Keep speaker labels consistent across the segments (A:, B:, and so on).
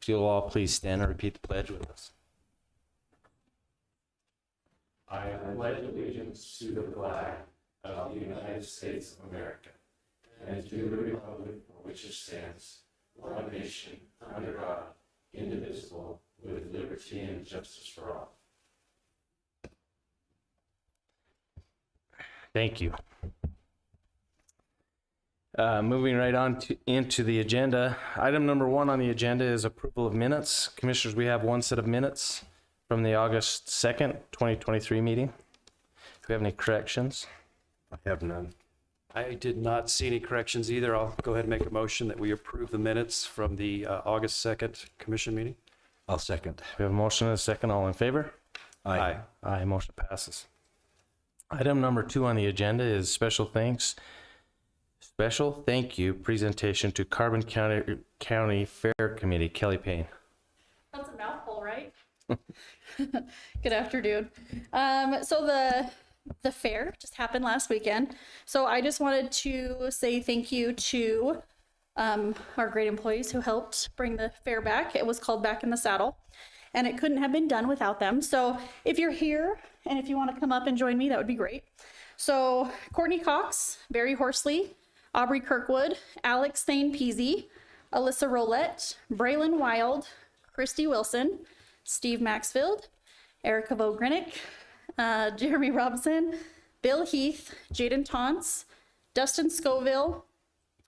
A: If you'll all please stand and repeat the pledge with us.
B: I pledge allegiance to the flag of the United States of America and to the republic for which it stands, one nation, under God, indivisible, with liberty and justice for all.
A: Thank you. Moving right on into the agenda. Item number 1 on the agenda is approval of minutes. Commissioners, we have one set of minutes from the August 2nd, 2023 meeting. Do we have any corrections?
C: I have none.
D: I did not see any corrections either. I'll go ahead and make a motion that we approve the minutes from the August 2nd commission meeting.
C: I'll second.
A: We have a motion and a second. All in favor?
D: Aye.
A: Aye, motion passes. Item number 2 on the agenda is special thank you presentation to Carbon County Fair Committee. Kellie Payne.
E: That's a mouthful, right? Good afternoon. So the fair just happened last weekend. So I just wanted to say thank you to our great employees who helped bring the fair back. It was called Back in the Saddle, and it couldn't have been done without them. So if you're here and if you want to come up and join me, that would be great. So Courtney Cox, Barry Horsley, Aubrey Kirkwood, Alex Thane Peasy, Alyssa Roulette, Braylon Wild, Christy Wilson, Steve Maxfield, Erica Vogrinick, Jeremy Robson, Bill Heath, Jaden Taunts, Dustin Scoville,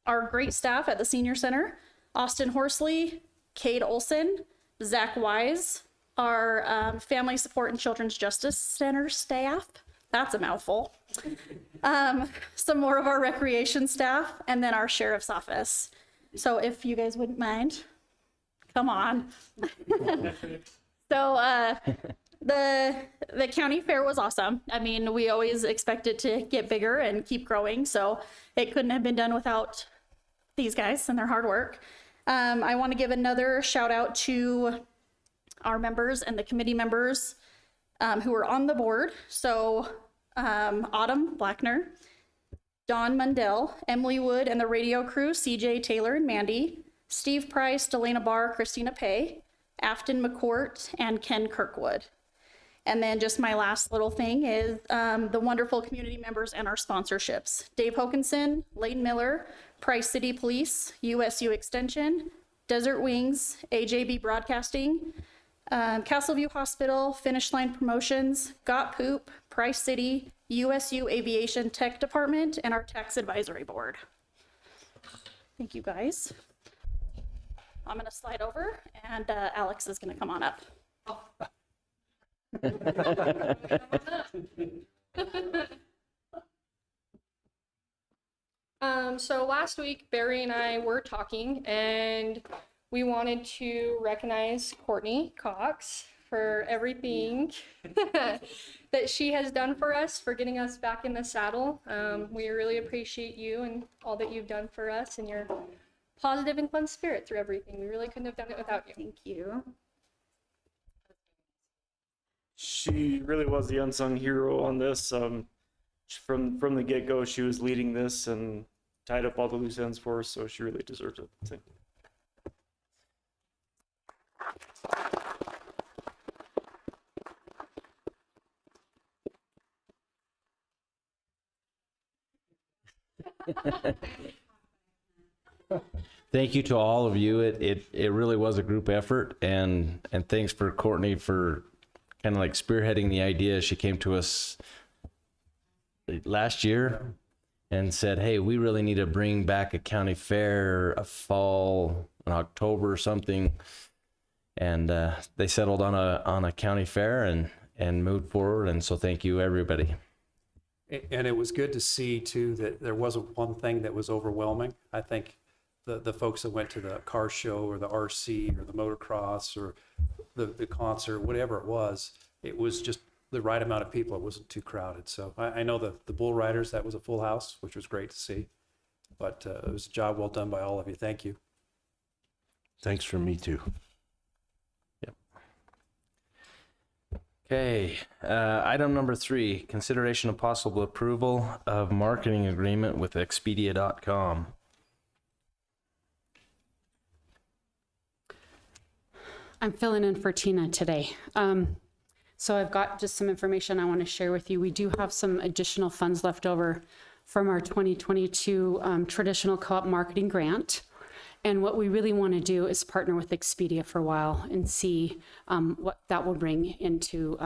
E: our great staff at the Senior Center, Austin Horsley, Cade Olson, Zach Wise, our Family Support and Children's Justice Center staff. That's a mouthful. Some more of our recreation staff, and then our sheriff's office. So if you guys wouldn't mind, come on. So the county fair was awesome. I mean, we always expect it to get bigger and keep growing, so it couldn't have been done without these guys and their hard work. I want to give another shout out to our members and the committee members who were on the board. So Autumn Blackner, Dawn Mundell, Emily Wood and the radio crew, CJ Taylor and Mandy, Steve Price, Delana Barr, Christina Pay, Afton McCourt, and Ken Kirkwood. And then just my last little thing is the wonderful community members and our sponsorships. Dave Hokinson, Layden Miller, Price City Police, USU Extension, Desert Wings, AJB Broadcasting, Castleview Hospital, Finish Line Promotions, Got Poop, Price City, USU Aviation Tech Department, and our Tax Advisory Board. Thank you, guys. I'm gonna slide over, and Alex is gonna come on up.
F: So last week, Barry and I were talking, and we wanted to recognize Courtney Cox for everything that she has done for us, for getting us back in the saddle. We really appreciate you and all that you've done for us and your positive and fun spirit through everything. We really couldn't have done it without you.
E: Thank you.
G: She really was the unsung hero on this. From the get-go, she was leading this and tied up all the loose ends for us, so she really deserves it. Thank you.
A: Thank you to all of you. It really was a group effort, and thanks for Courtney for kind of like spearheading the idea. She came to us last year and said, hey, we really need to bring back a county fair, a fall, in October or something. And they settled on a county fair and moved forward. And so thank you, everybody.
D: And it was good to see too that there wasn't one thing that was overwhelming. I think the folks that went to the car show or the RC or the motocross or the concert, whatever it was just the right amount of people. It wasn't too crowded. So I know the bull riders, that was a full house, which was great to see. But it was a job well done by all of you. Thank you.
C: Thanks from me too.
A: Yep. Okay, item number 3, consideration of possible approval of marketing agreement with Expedia.com.
H: I'm filling in for Tina today. So I've got just some information I want to share with you. We do have some additional funds left over from our 2022 traditional co-op marketing grant. And what we really want to do is partner with Expedia for a while and see what that will bring into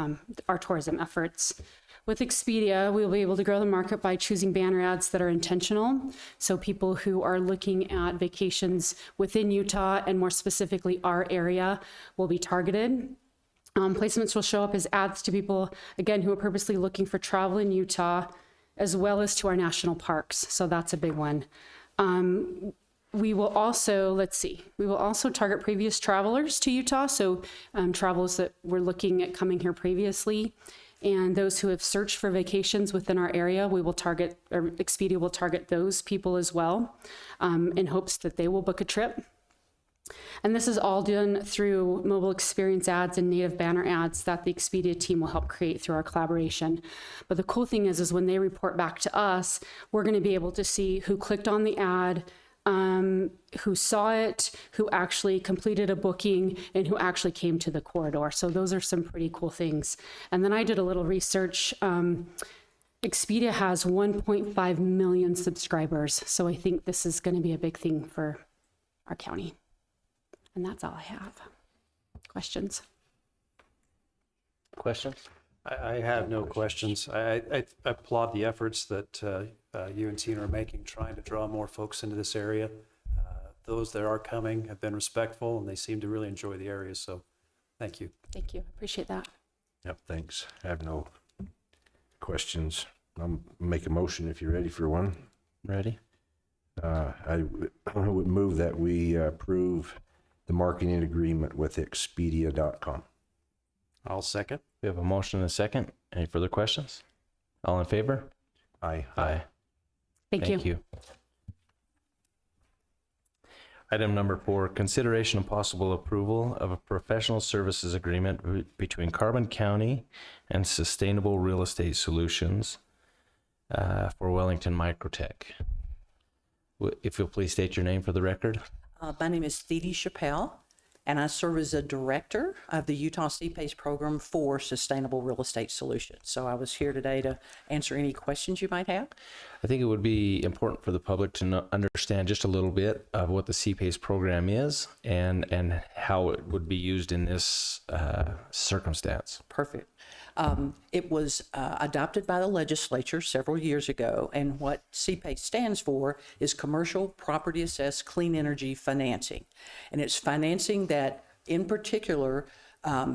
H: our tourism efforts. With Expedia, we'll be able to grow the market by choosing banner ads that are intentional. So people who are looking at vacations within Utah and more specifically our area will be targeted. Placements will show up as ads to people, again, who are purposely looking for travel in Utah, as well as to our national parks. So that's a big one. We will also, we will also target previous travelers to Utah. So travelers that were looking at coming here previously, and those who have searched for vacations within our area, we will target, or Expedia will target those people as well, in hopes that they will book a trip. And this is all done through mobile experience ads and native banner ads that the Expedia team will help create through our collaboration. But the cool thing is when they report back to us, we're going to be able to see who clicked on the ad, who saw it, who actually completed a booking, and who actually came to the corridor. So those are some pretty cool things. And then I did a little research. Expedia has 1.5 million subscribers. So I think this is going to be a big thing for our county. And that's all I have. Questions?
A: Questions?
D: I have no questions. I applaud the efforts that you and Tina are making, trying to draw more folks into this area. Those that are coming have been respectful, and they seem to really enjoy the area. So thank you.
H: Thank you. Appreciate that.
C: Yep, thanks. I have no questions. I'll make a motion if you're ready for one.
A: Ready?
C: I would move that we approve the marketing agreement with Expedia.com.
D: I'll second.
A: We have a motion and a second. Any further questions? All in favor?
C: Aye.
A: Aye.
H: Thank you.
A: Item number 4, consideration and possible approval of a professional services agreement between Carbon County and Sustainable Real Estate Solutions for Wellington Microtech. If you'll please state your name for the record.
I: My name is Thede Chappelle, and I serve as a director of the Utah CPACE program for Sustainable Real Estate Solutions. So I was here today to answer any questions you might have.
A: I think it would be important for the public to understand just a little bit of what the CPACE program is and how it would be used in this circumstance.
I: Perfect. It was adopted by the legislature several years ago, and what CPACE stands for is Commercial Property Assessed Clean Energy Financing. And it's financing that, in particular,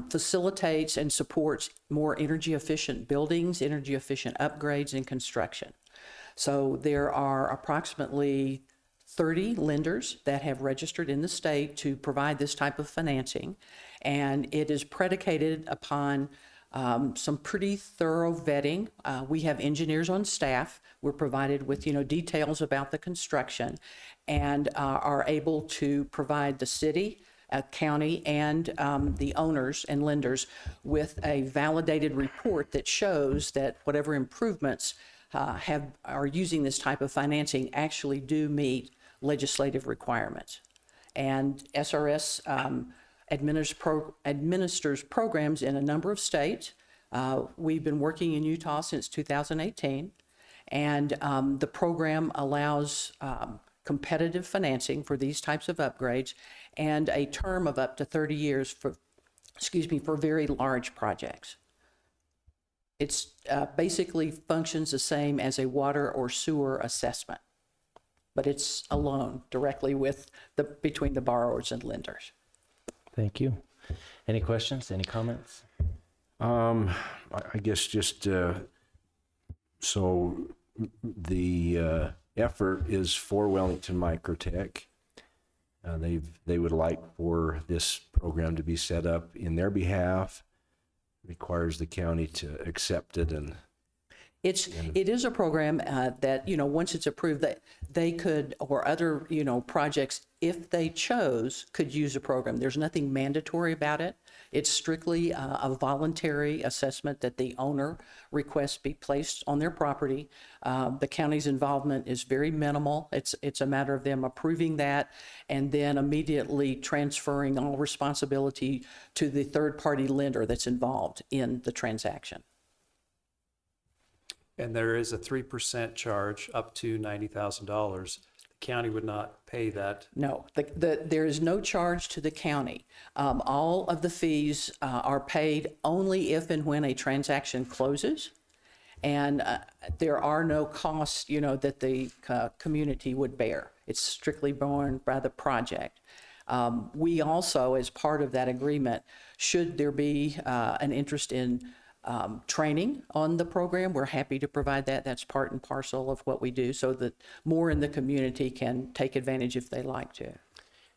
I: facilitates and supports more energy efficient buildings, energy efficient upgrades, and construction. So there are approximately 30 lenders that have registered in the state to provide this type of financing, and it is predicated upon some pretty thorough vetting. We have engineers on staff. We're provided with, details about the construction, and are able to provide the city, county, and the owners and lenders with a validated report that shows that whatever improvements are using this type of financing actually do meet legislative requirements. And SRS administers programs in a number of states. We've been working in Utah since 2018, and the program allows competitive financing for these types of upgrades and a term of up to 30 years for very large projects. It's basically functions the same as a water or sewer assessment, but it's a loan directly between the borrowers and lenders.
A: Thank you. Any questions? Any comments?
C: I guess just so the effort is for Wellington Microtech. They would like for this program to be set up in their behalf. Requires the county to accept it, and
I: It is a program that, once it's approved, that they could, or other, projects, if they chose, could use a program. There's nothing mandatory about it. It's strictly a voluntary assessment that the owner requests be placed on their property. The county's involvement is very minimal. It's a matter of them approving that and then immediately transferring all responsibility to the third-party lender that's involved in the transaction.
D: And there is a 3% charge up to $90,000. The county would not pay that.
I: No, there is no charge to the county. All of the fees are paid only if and when a transaction closes. And there are no costs, that the community would bear. It's strictly borne by the project. We also, as part of that agreement, should there be an interest in training on the program, we're happy to provide that. That's part and parcel of what we do so that more in the community can take advantage if they like to.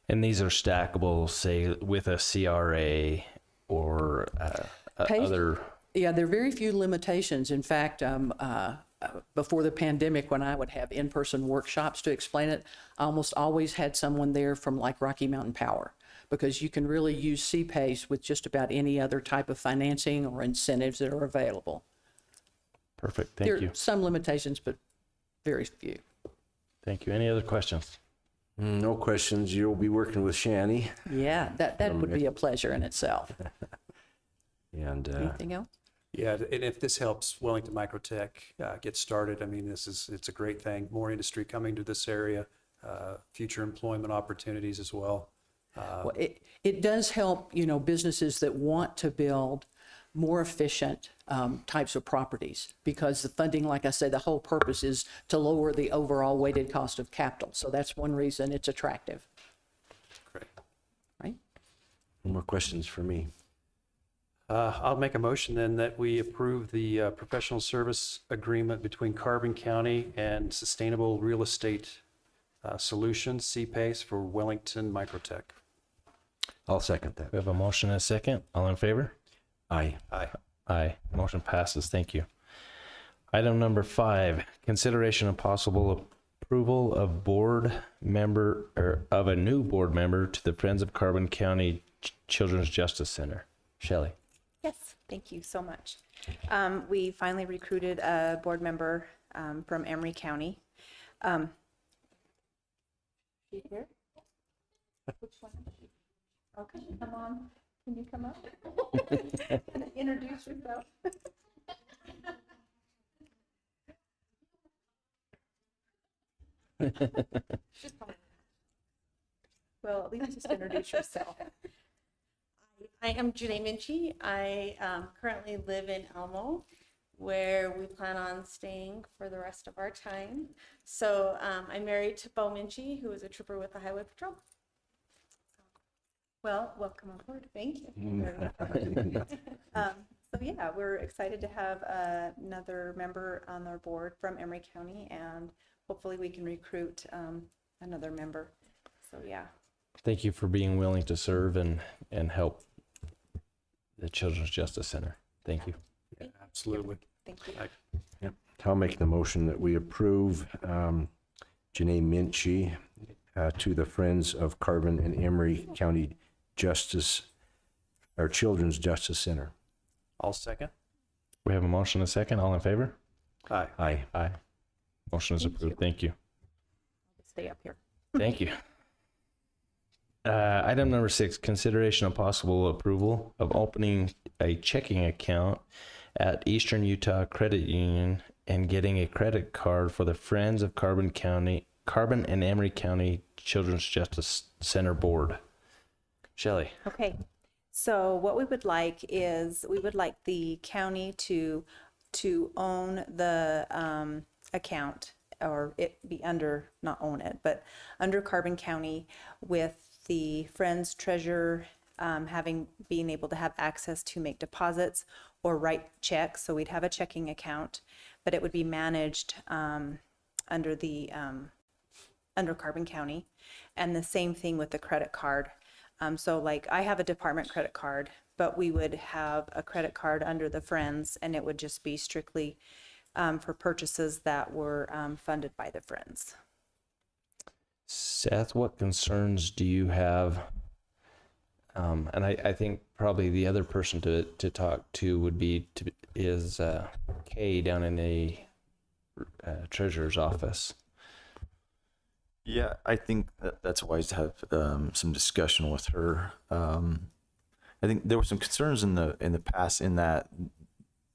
A: And these are stackable, say, with a CRA or other.
I: Yeah, there are very few limitations. In fact, before the pandemic, when I would have in-person workshops to explain it, I almost always had someone there from like Rocky Mountain Power, because you can really use CPACE with just about any other type of financing or incentives that are available.
A: Perfect. Thank you.
I: There are some limitations, but very few.
A: Thank you. Any other questions?
C: No questions. You'll be working with Shani.
I: Yeah, that would be a pleasure in itself.
C: And
I: Anything else?
D: Yeah, and if this helps Wellington Microtech get started, I mean, it's a great thing. More industry coming to this area, future employment opportunities as well.
I: Well, it does help, businesses that want to build more efficient types of properties, because the funding, like I said, the whole purpose is to lower the overall weighted cost of capital. So that's one reason it's attractive.
D: Great.
I: Right?
C: no more questions for me.
D: I'll make a motion then that we approve the professional service agreement between Carbon County and Sustainable Real Estate Solutions, CPACE, for Wellington Microtech.
C: I'll second that.
A: We have a motion and a second. All in favor?
C: Aye.
D: Aye.
A: Aye. Motion passes. Thank you. Item number 5, consideration of possible approval of board member or of a new board member to the Friends of Carbon County Children's Justice Center. Shelley.
J: Yes, thank you so much. We finally recruited a board member from Emery County. She here? Which one? Okay, come on. Can you come up? And introduce yourself. Well, at least just introduce yourself.
K: I am Janae Minchie. I currently live in Elmo, where we plan on staying for the rest of our time. So I'm married to Bo Minchie, who is a trooper with the Highway Patrol.
J: Well, welcome aboard. Thank you. So yeah, we're excited to have another member on our board from Emery County, and hopefully we can recruit another member. So yeah.
A: Thank you for being willing to serve and help the Children's Justice Center. Thank you.
D: Yeah, absolutely.
J: Thank you.
C: Yep. I'll make the motion that we approve Janae Minchie to the Friends of Carbon and Emery County Justice, or Children's Justice Center.
D: I'll second.
A: We have a motion and a second. All in favor?
D: Aye.
C: Aye.
A: Aye. Motion is approved. Thank you.
J: Stay up here.
A: Thank you. Item number 6, consideration of possible approval of opening a checking account at Eastern Utah Credit Union and getting a credit card for the Friends of Carbon and Emery County Children's Justice Center Board. Shelley.
J: Okay, so what we would like is, we would like the county to own the account, or it be under, not own it, but under Carbon County, with the Friends treasurer being able to have access to make deposits or write checks. So we'd have a checking account, but it would be managed under Carbon County, and the same thing with the credit card. So like I have a department credit card, but we would have a credit card under the Friends, and it would just be strictly for purchases that were funded by the Friends.
A: Seth, what concerns do you have? And I think probably the other person to talk to would be Kay down in the treasurer's office.
L: Yeah, I think that's wise to have some discussion with her. I think there were some concerns in the past in that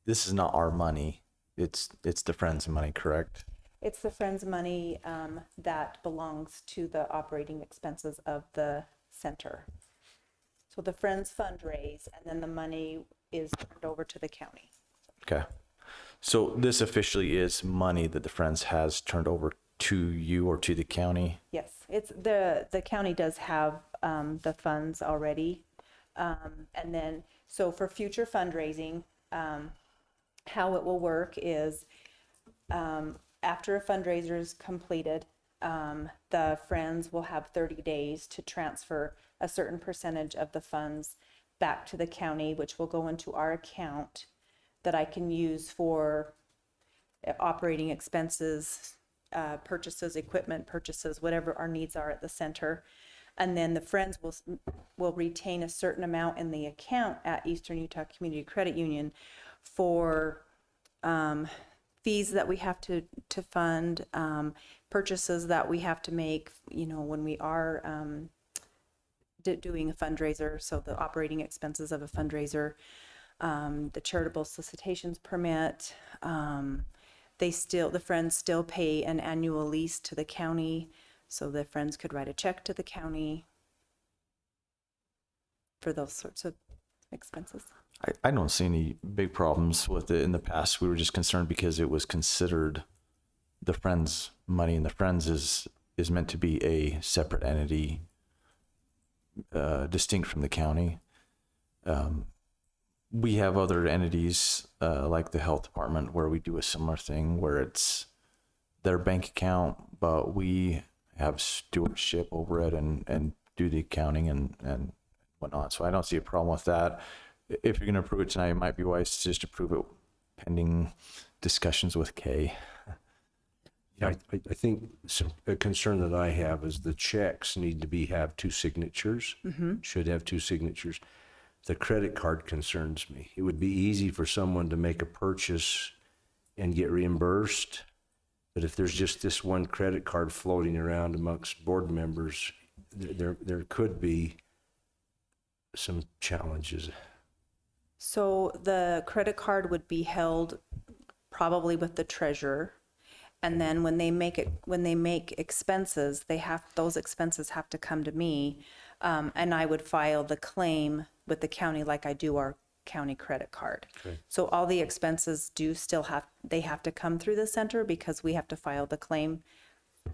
L: this is not our money; it's the Friends' money, correct?
J: It's the Friends' money that belongs to the operating expenses of the center. So the Friends fundraise, and then the money is turned over to the county.
L: Okay, so this officially is money that the Friends has turned over to you or to the county.
J: Yes, it's the county does have the funds already, and then so for future fundraising, how it will work is after a fundraiser is completed, the Friends will have 30 days to transfer a certain percentage of the funds back to the county, which will go into our account that I can use for operating expenses, purchases, equipment purchases, whatever our needs are at the center. And then the Friends will retain a certain amount in the account at Eastern Utah Community Credit Union for fees that we have to fund, purchases that we have to make, when we are doing a fundraiser. So the operating expenses of a fundraiser, the charitable solicitations permit, the Friends still pay an annual lease to the county, so the Friends could write a check to the county for those sorts of expenses.
L: I don't see any big problems with it. In the past, we were just concerned because it was considered the Friends' money, and the Friends is meant to be a separate entity, distinct from the county. We have other entities like the health department where we do a similar thing where it's their bank account, but we have stewardship over it and do the accounting and whatnot. So I don't see a problem with that. If you're going to approve it tonight, it might be wise to just approve it pending discussions with Kay.
C: Yeah, I think a concern that I have is the checks need to have two signatures, should have two signatures. The credit card concerns me. It would be easy for someone to make a purchase and get reimbursed, but if there's just this one credit card floating around amongst board members, there could be some challenges.
J: So the credit card would be held probably with the treasurer. And then when they make expenses, those expenses have to come to me, and I would file the claim with the county like I do our county credit card.
C: Okay.
J: So all the expenses have to come through the center because we have to file the claim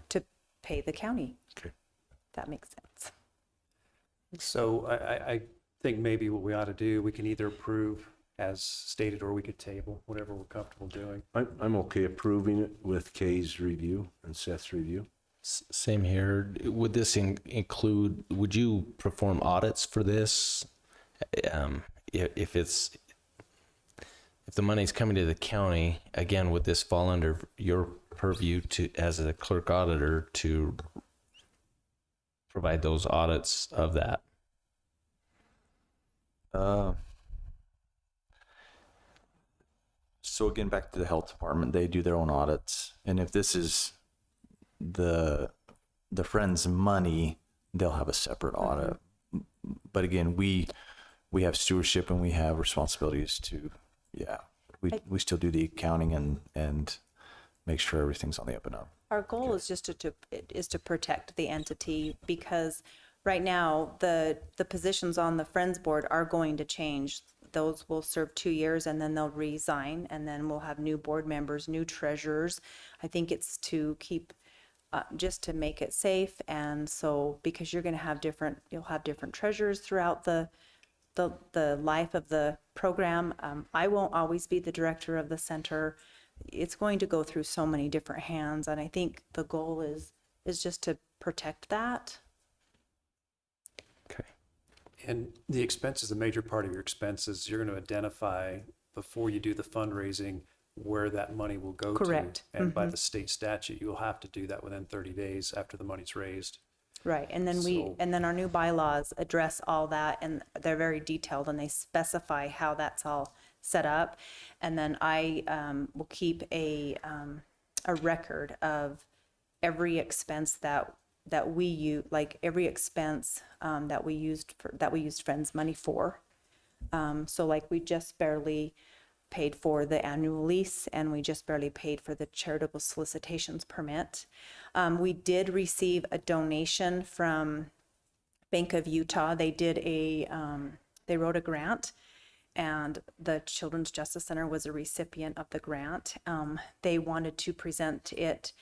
J: to pay the county.
C: Okay.
J: That makes sense.
D: So I think maybe what we ought to do, we can either approve as stated, or we could table, whatever we're comfortable doing.
C: I'm okay approving it with Kay's review and Seth's review.
A: Same here. Would this include, would you perform audits for this? If the money's coming to the county, again, would this fall under your purview as a clerk auditor to provide those audits of that?
L: So again, back to the health department, they do their own audits, and if this is the Friends' money, they'll have a separate audit. But again, we have stewardship and we have responsibilities to, we still do the accounting and make sure everything's on the up and up.
J: Our goal is just to protect the entity, because right now the positions on the Friends board are going to change. Those will serve 2 years and then they'll resign, and then we'll have new board members, new treasurers. I think it's to keep, just to make it safe. And so, because you'll have different treasurers throughout the life of the program. I won't always be the director of the center. It's going to go through so many different hands. And I think the goal is just to protect that.
A: Okay.
D: And the expenses, the major part of your expenses, you're going to identify before you do the fundraising where that money will go to.
J: Correct.
D: And by the state statute, you'll have to do that within 30 days after the money's raised.
J: Right, and then
D: So-
J: and then our new bylaws address all that, and they're very detailed, and they specify how that's all set up. And then I will keep a record of every expense that we use, like every expense that we used Friends money for. So like we just barely paid for the annual lease, and we just barely paid for the charitable solicitations permit. We did receive a donation from Bank of Utah. They did they wrote a grant, and the Children's Justice Center was a recipient of the grant. They wanted to present it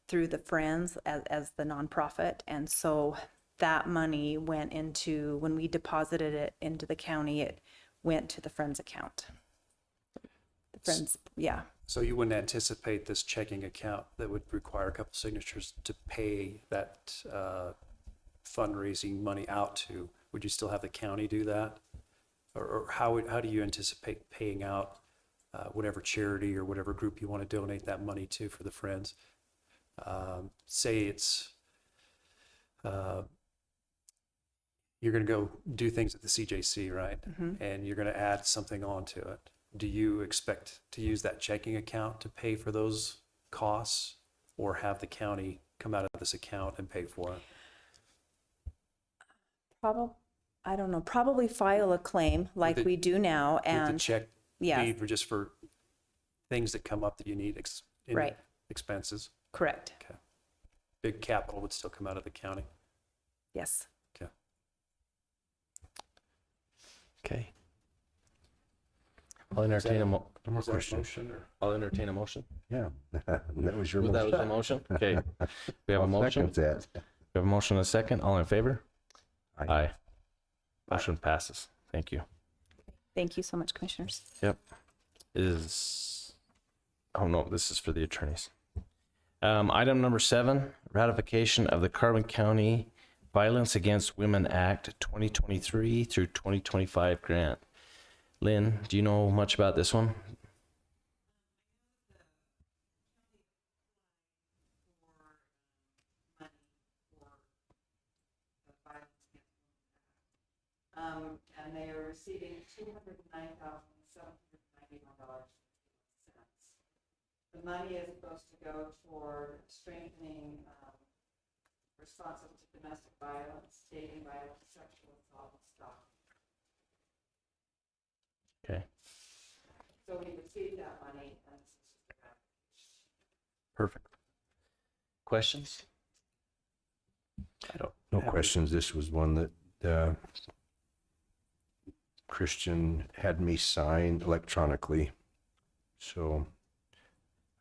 J: through the Friends as the nonprofit, and so that money went into, when we deposited it into the county, it went to the Friends account. The Friends, yeah.
D: So you wouldn't anticipate this checking account that would require a couple signatures to pay that fundraising money out to? Would you still have the county do that? Or how do you anticipate paying out whatever charity or whatever group you want to donate that money to for the Friends? Say it's, you're going to go do things at the CJC, right? And you're going to add something onto it. Do you expect to use that checking account to pay for those costs, or have the county come out of this account and pay for it?
J: I don't know, probably file a claim like
D: With the-
J: we do now,
D: With the
J: and
D: check
J: yeah.
D: be for just for things that come up that you need in
J: Right.
D: expenses?
J: Correct,
D: Okay. Big capital would still come out of the county.
J: yes.
D: Okay.
A: Okay. I'll entertain a
C: No more
D: Is that a
C: questions.
D: motion or?
A: I'll entertain a motion.
C: Yeah, that was your
A: Well, that was the
C: motion.
A: motion. Okay. We have a
C: I'll
A: motion.
C: second that.
A: We have a motion and a second. All in favor?
C: Aye.
A: Motion passes. Thank you.
J: Thank you so much, commissioners.
A: Oh no, this is for the attorneys. Item number 7, ratification of the Carbon County Violence Against Women Act 2023 through 2025 grant. Lynn, do you know much about this one?
I: And they are receiving $209,791. The money is supposed to go toward strengthening responsible to domestic violence, dating violence, sexual assault, and stalking.
A: Okay,
I: So we received that money, and this is just the ratification.
A: perfect. Questions?
D: I don't.
C: No
D: have any-
C: questions. This was one that Christian had me sign electronically. So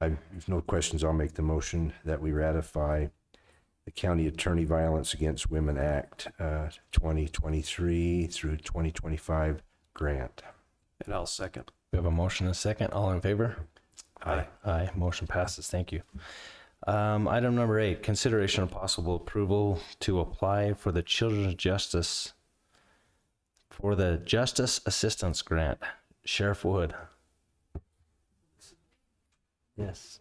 C: if no questions, I'll make the motion that we ratify the County Attorney Violence Against Women Act 2023 through 2025 grant.
D: And I'll second.
A: We have a motion and a second. All in favor?
D: Aye.
A: Aye. Motion passes. Thank you. Item number 8, consideration of possible approval to apply for the Children's Justice Assistance Grant. Sheriff Wood. Yes.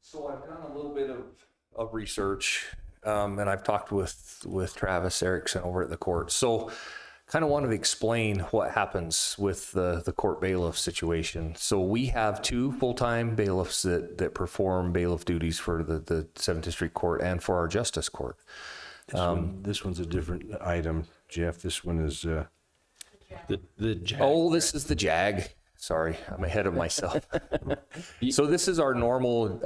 M: So I've done a little bit of research, and I've talked with Travis Erickson over at the court. So kind of wanted to explain what happens with the court bailiff situation. So we have 2 full-time bailiffs that perform bailiff duties for the 7th District Court and for our Justice Court.
C: This one's a different item, Jeff. This one is
A: The JAG.
M: Oh, this is the JAG. Sorry, I'm ahead of myself. So this is our normal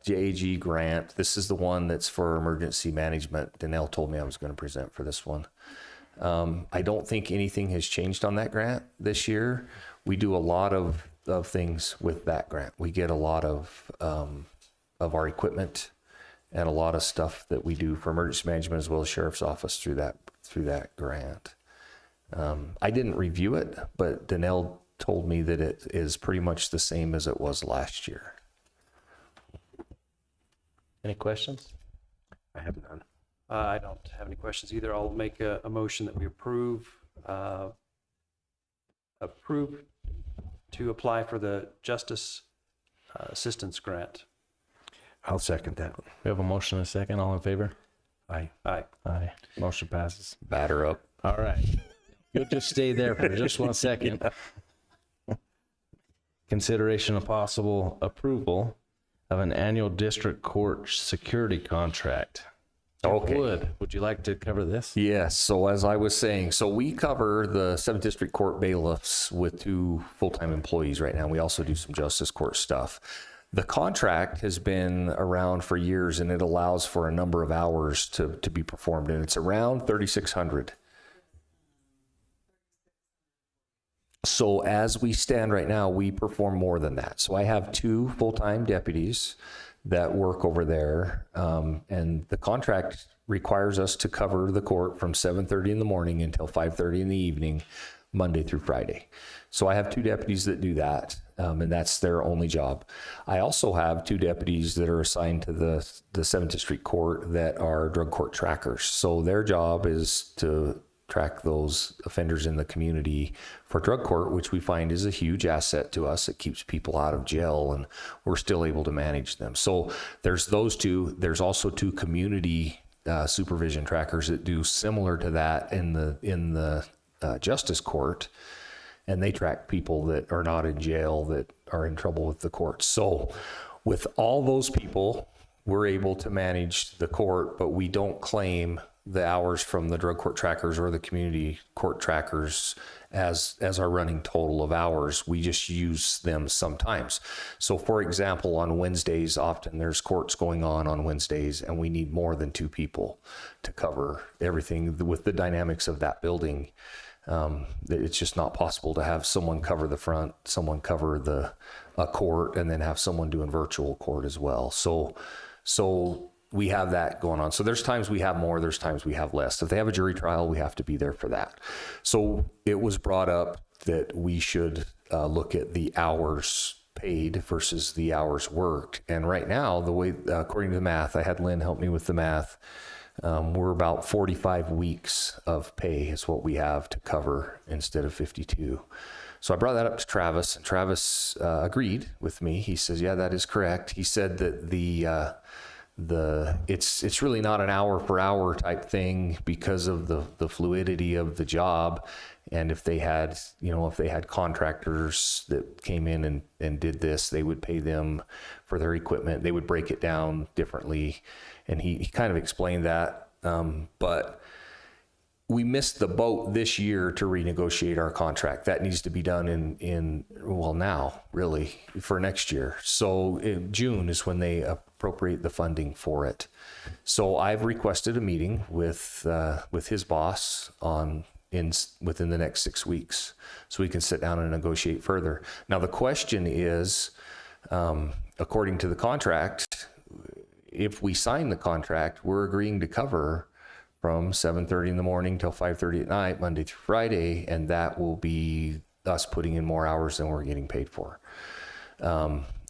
M: JAG grant. This is the one that's for emergency management. Danelle told me I was going to present for this one. I don't think anything has changed on that grant this year. We do a lot of things with that grant. We get a lot of our equipment and a lot of stuff that we do for emergency management as well as sheriff's office through that grant. I didn't review it, but Danelle told me that it is pretty much the same as it was last year.
A: Any questions?
C: I have none.
D: I don't have any questions either. I'll make a motion that we approve to apply for the Justice Assistance Grant.
C: I'll second that.
A: We have a motion and a second. All in favor?
C: Aye.
D: Aye.
A: Aye. Motion passes.
M: Batter up.
A: All right. You'll just stay there for just 1 second. Consideration of possible approval of an annual district court security contract.
M: Okay.
A: Would you like to cover this?
M: Yes. So as I was saying, so we cover the 7th District Court bailiffs with 2 full-time employees right now. We also do some justice court stuff. The contract has been around for years, and it allows for a number of hours to be performed, and it's around 3,600. So as we stand right now, we perform more than that. So I have 2 full-time deputies that work over there, and the contract requires us to cover the court from 7:30 in the morning until 5:30 in the evening, Monday through Friday. So I have 2 deputies that do that, and that's their only job. I also have 2 deputies that are assigned to the 7th District Court that are drug court trackers. So their job is to track those offenders in the community for drug court, which we find is a huge asset to us. It keeps people out of jail, and we're still able to manage them. So there's those 2. There's also 2 community supervision trackers that do similar to that in the justice court, and they track people that are not in jail that are in trouble with the court. So with all those people, we're able to manage the court, but we don't claim the hours from the drug court trackers or the community court trackers as our running total of hours. We just use them sometimes. So for example, on Wednesdays, often there's courts going on Wednesdays, and we need more than 2 people to cover everything with the dynamics of that building. It's just not possible to have someone cover the front, someone cover a court, and then have someone doing virtual court as well. So we have that going on. So there's times we have more, there's times we have less. If they have a jury trial, we have to be there for that. So it was brought up that we should look at the hours paid versus the hours worked. And right now, the way, according to the math, I had Lynn help me with the math, we're about 45 weeks of pay is what we have to cover instead of 52. So I brought that up to Travis, and Travis agreed with me. He says, yeah, that is correct. He said that it's really not an hour per hour type thing because of the fluidity of the job. And if they had contractors that came in and did this, they would pay them for their equipment. They would break it down differently. And he kind of explained that. But we missed the boat this year to renegotiate our contract. That needs to be done now, really, for next year. So in June is when they appropriate the funding for it. So I've requested a meeting with his boss within the next 6 weeks, so we can sit down and negotiate further. Now the question is, according to the contract, if we sign the contract, we're agreeing to cover from 7:30 in the morning till 5:30 at night, Monday through Friday, and that will be us putting in more hours than we're getting paid for,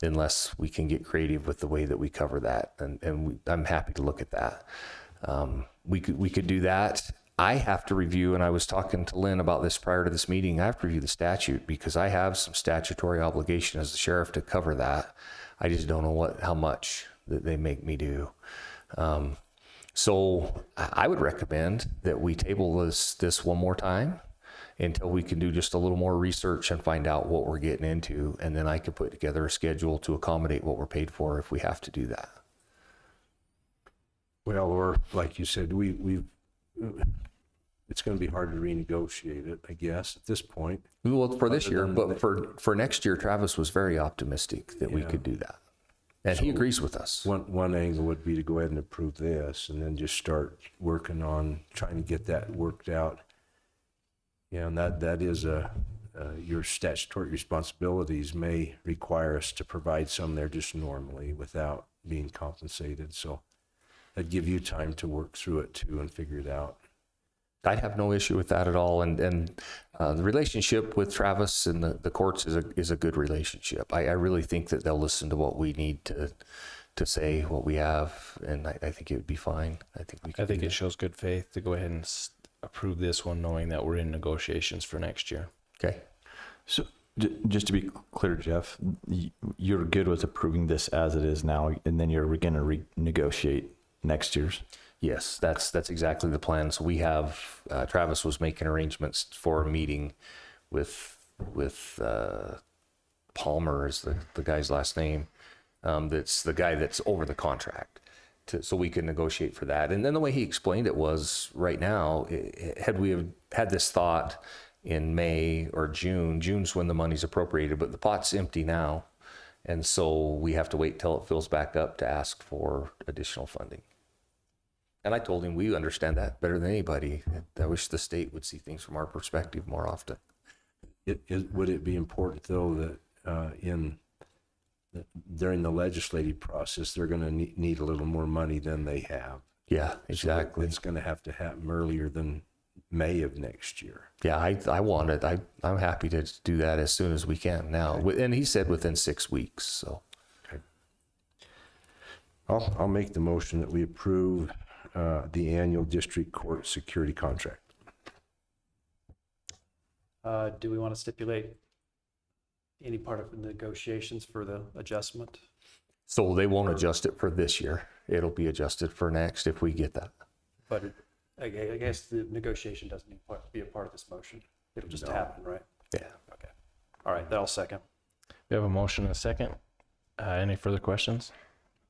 M: unless we can get creative with the way that we cover that. I'm happy to look at that. We could do that. I have to review, and I was talking to Lynn about this prior to this meeting, I have to review the statute because I have some statutory obligation as the sheriff to cover that. I just don't know how much that they make me do. So I would recommend that we table this one more time until we can do just a little more research and find out what we're getting into, and then I can put together a schedule to accommodate what we're paid for if we have to do that.
C: Well, or like you said, it's going to be hard to renegotiate it, I guess, at this point.
M: Well, for this year, but for next year, Travis was very optimistic that we could do that. And he agrees with us.
C: One angle would be to go ahead and approve this and then just start working on trying to get that worked out. Yeah, and that is your statutory responsibilities may require us to provide some there just normally without being compensated. So that'd give you time to work through it too and figure it out.
M: I have no issue with that at all. And the relationship with Travis and the courts is a good relationship. I really think that they'll listen to what we need to say, what we have, and I think it would be fine. I think
A: it shows good faith to go ahead and approve this one, knowing that we're in negotiations for next year.
M: Okay.
C: So
L: Just to be clear, Jeff, you're good with approving this as it is now, and then you're going to renegotiate next year's?
M: Yes, that's exactly the plan. So we have, Travis was making arrangements for a meeting with Palmer is the guy's last name. That's the guy that's over the contract, so we can negotiate for that. And then the way he explained it was, right now, had we have had this thought in May or June's when the money's appropriated, but the pot's empty now. And so we have to wait till it fills back up to ask for additional funding. And I told him we understand that better than anybody. I wish the state would see things from our perspective more often.
C: Would it be important, though, that during the legislative process, they're going to need a little more money than they have?
M: Yeah, exactly.
C: So it's going to have to happen earlier than May of next year.
M: Yeah, I want it. I'm happy to do that as soon as we can now. And he said within 6 weeks, so.
C: Okay. I'll make the motion that we approve the annual district court security contract.
D: Do we want to stipulate any part of the negotiations for the adjustment?
M: So they won't adjust it for this year. It'll be adjusted for next if we get that.
D: But I guess the negotiation doesn't need to be a part of this motion. It'll just happen, right?
M: Yeah.
D: Okay. All right, that'll second.
A: We have a motion and a second. Any further questions?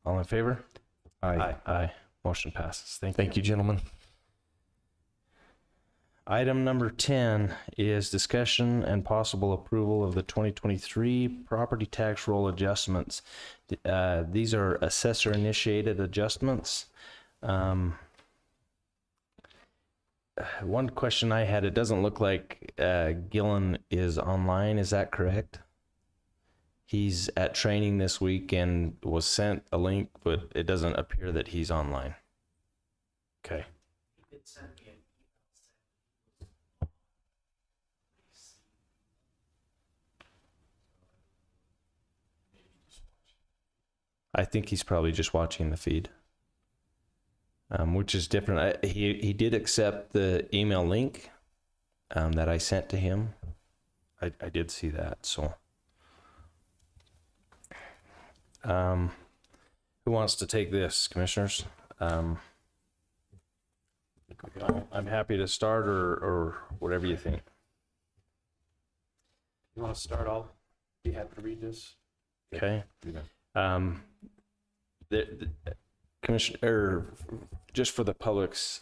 A: All in favor?
C: Aye.
A: Aye. Motion passes. Thank you.
M: Thank you, gentlemen.
A: Item number 10 is discussion and possible approval of the 2023 property tax roll adjustments. These are assessor initiated adjustments. One question I had, it doesn't look like Gillen is online. Is that correct? He's at training this week and was sent a link, but it doesn't appear that he's online. Okay. I think he's probably just watching the feed, which is different. He did accept the email link that I sent to him. I did see that. So, who wants to take this, commissioners? I'm happy to start, or whatever you think.
D: You want to start? I'll be happy to read this.
A: Okay. The commissioner, just for the public's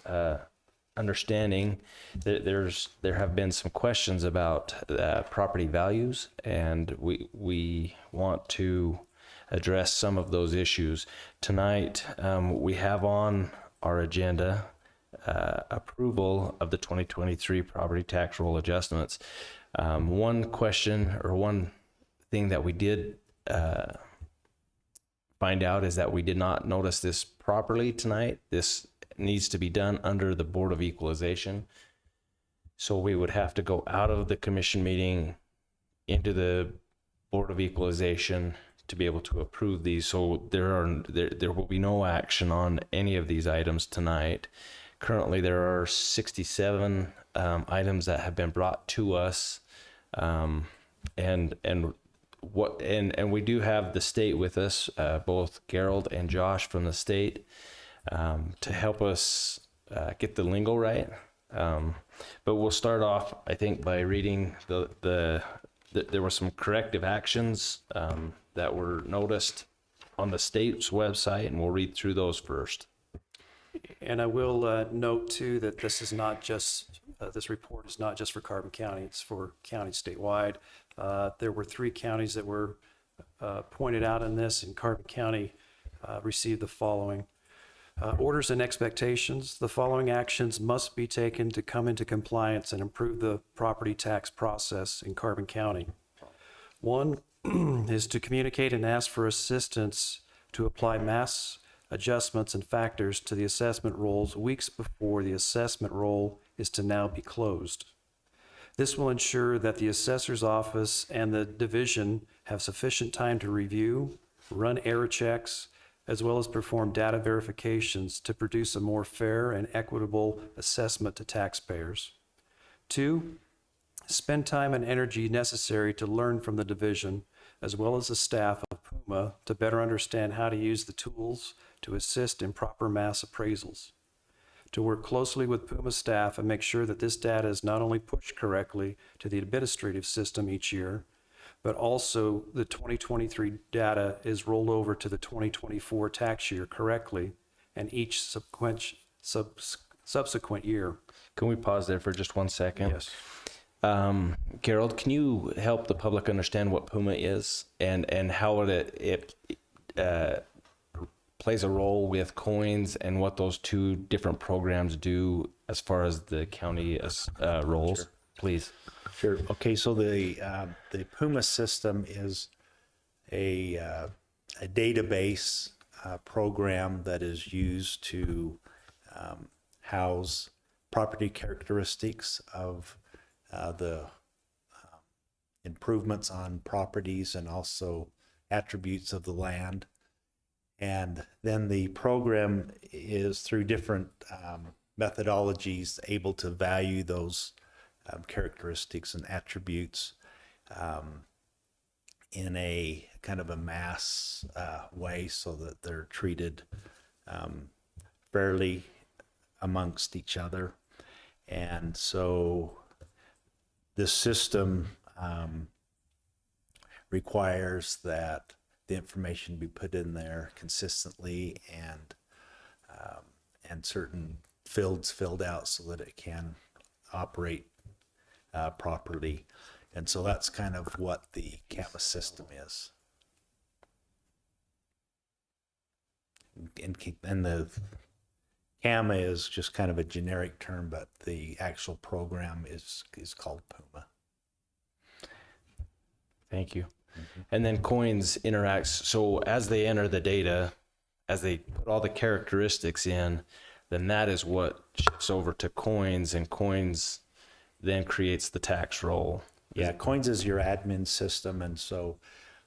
A: understanding, there have been some questions about property values, and we want to address some of those issues tonight. We have on our agenda approval of the 2023 property tax roll adjustments. One question, or one thing that we did find out, is that we did not notice this properly tonight. This needs to be done under the Board of Equalization. So we would have to go out of the commission meeting into the Board of Equalization to be able to approve these. So there will be no action on any of these items tonight. Currently, there are 67 items that have been brought to us, and we do have the state with us, both Gerald and Josh from the state, to help us get the lingo right. But we'll start off, I think, by reading there were some corrective actions that were noticed on the state's website, and we'll read through those first.
D: And I will note too that this is not just, this report is not just for Carbon County, it's for counties statewide. There were 3 counties that were pointed out in this, and Carbon County received the following. Orders and expectations. The following actions must be taken to come into compliance and improve the property tax process in Carbon County. 1 is to communicate and ask for assistance to apply mass adjustments and factors to the assessment rolls weeks before the assessment roll is to now be closed. This will ensure that the assessor's office and the division have sufficient time to review, run error checks, as well as perform data verifications to produce a more fair and equitable assessment to taxpayers. 2, spend time and energy necessary to learn from the division, as well as the staff of PUMA, to better understand how to use the tools to assist in proper mass appraisals. To work closely with PUMA staff and make sure that this data is not only pushed correctly to the administrative system each year, but also the 2023 data is rolled over to the 2024 tax year correctly and each subsequent year.
A: Can we pause there for just 1 second?
D: Yes.
A: Gerald, can you help the public understand what PUMA is and how it plays a role with coins and what those two different programs do as far as the county roles?
N: Sure.
A: Please.
N: Sure. Okay, so the PUMA system is a database program that is used to house property characteristics of the improvements on properties and also attributes of the land. And then the program is, through different methodologies, able to value those characteristics and attributes in a kind of a mass way, so that they're treated fairly amongst each other. And so this system requires that the information be put in there consistently and certain fields filled out so that it can operate properly. And so that's kind of what the CAMA system is. And the CAMA is just kind of a generic term, but the actual program is called PUMA.
A: Thank you. And then coins interacts. So as they enter the data, as they put all the characteristics in, then that is what shifts over to coins, and coins then creates the tax roll.
N: Yeah, coins is your admin system, and so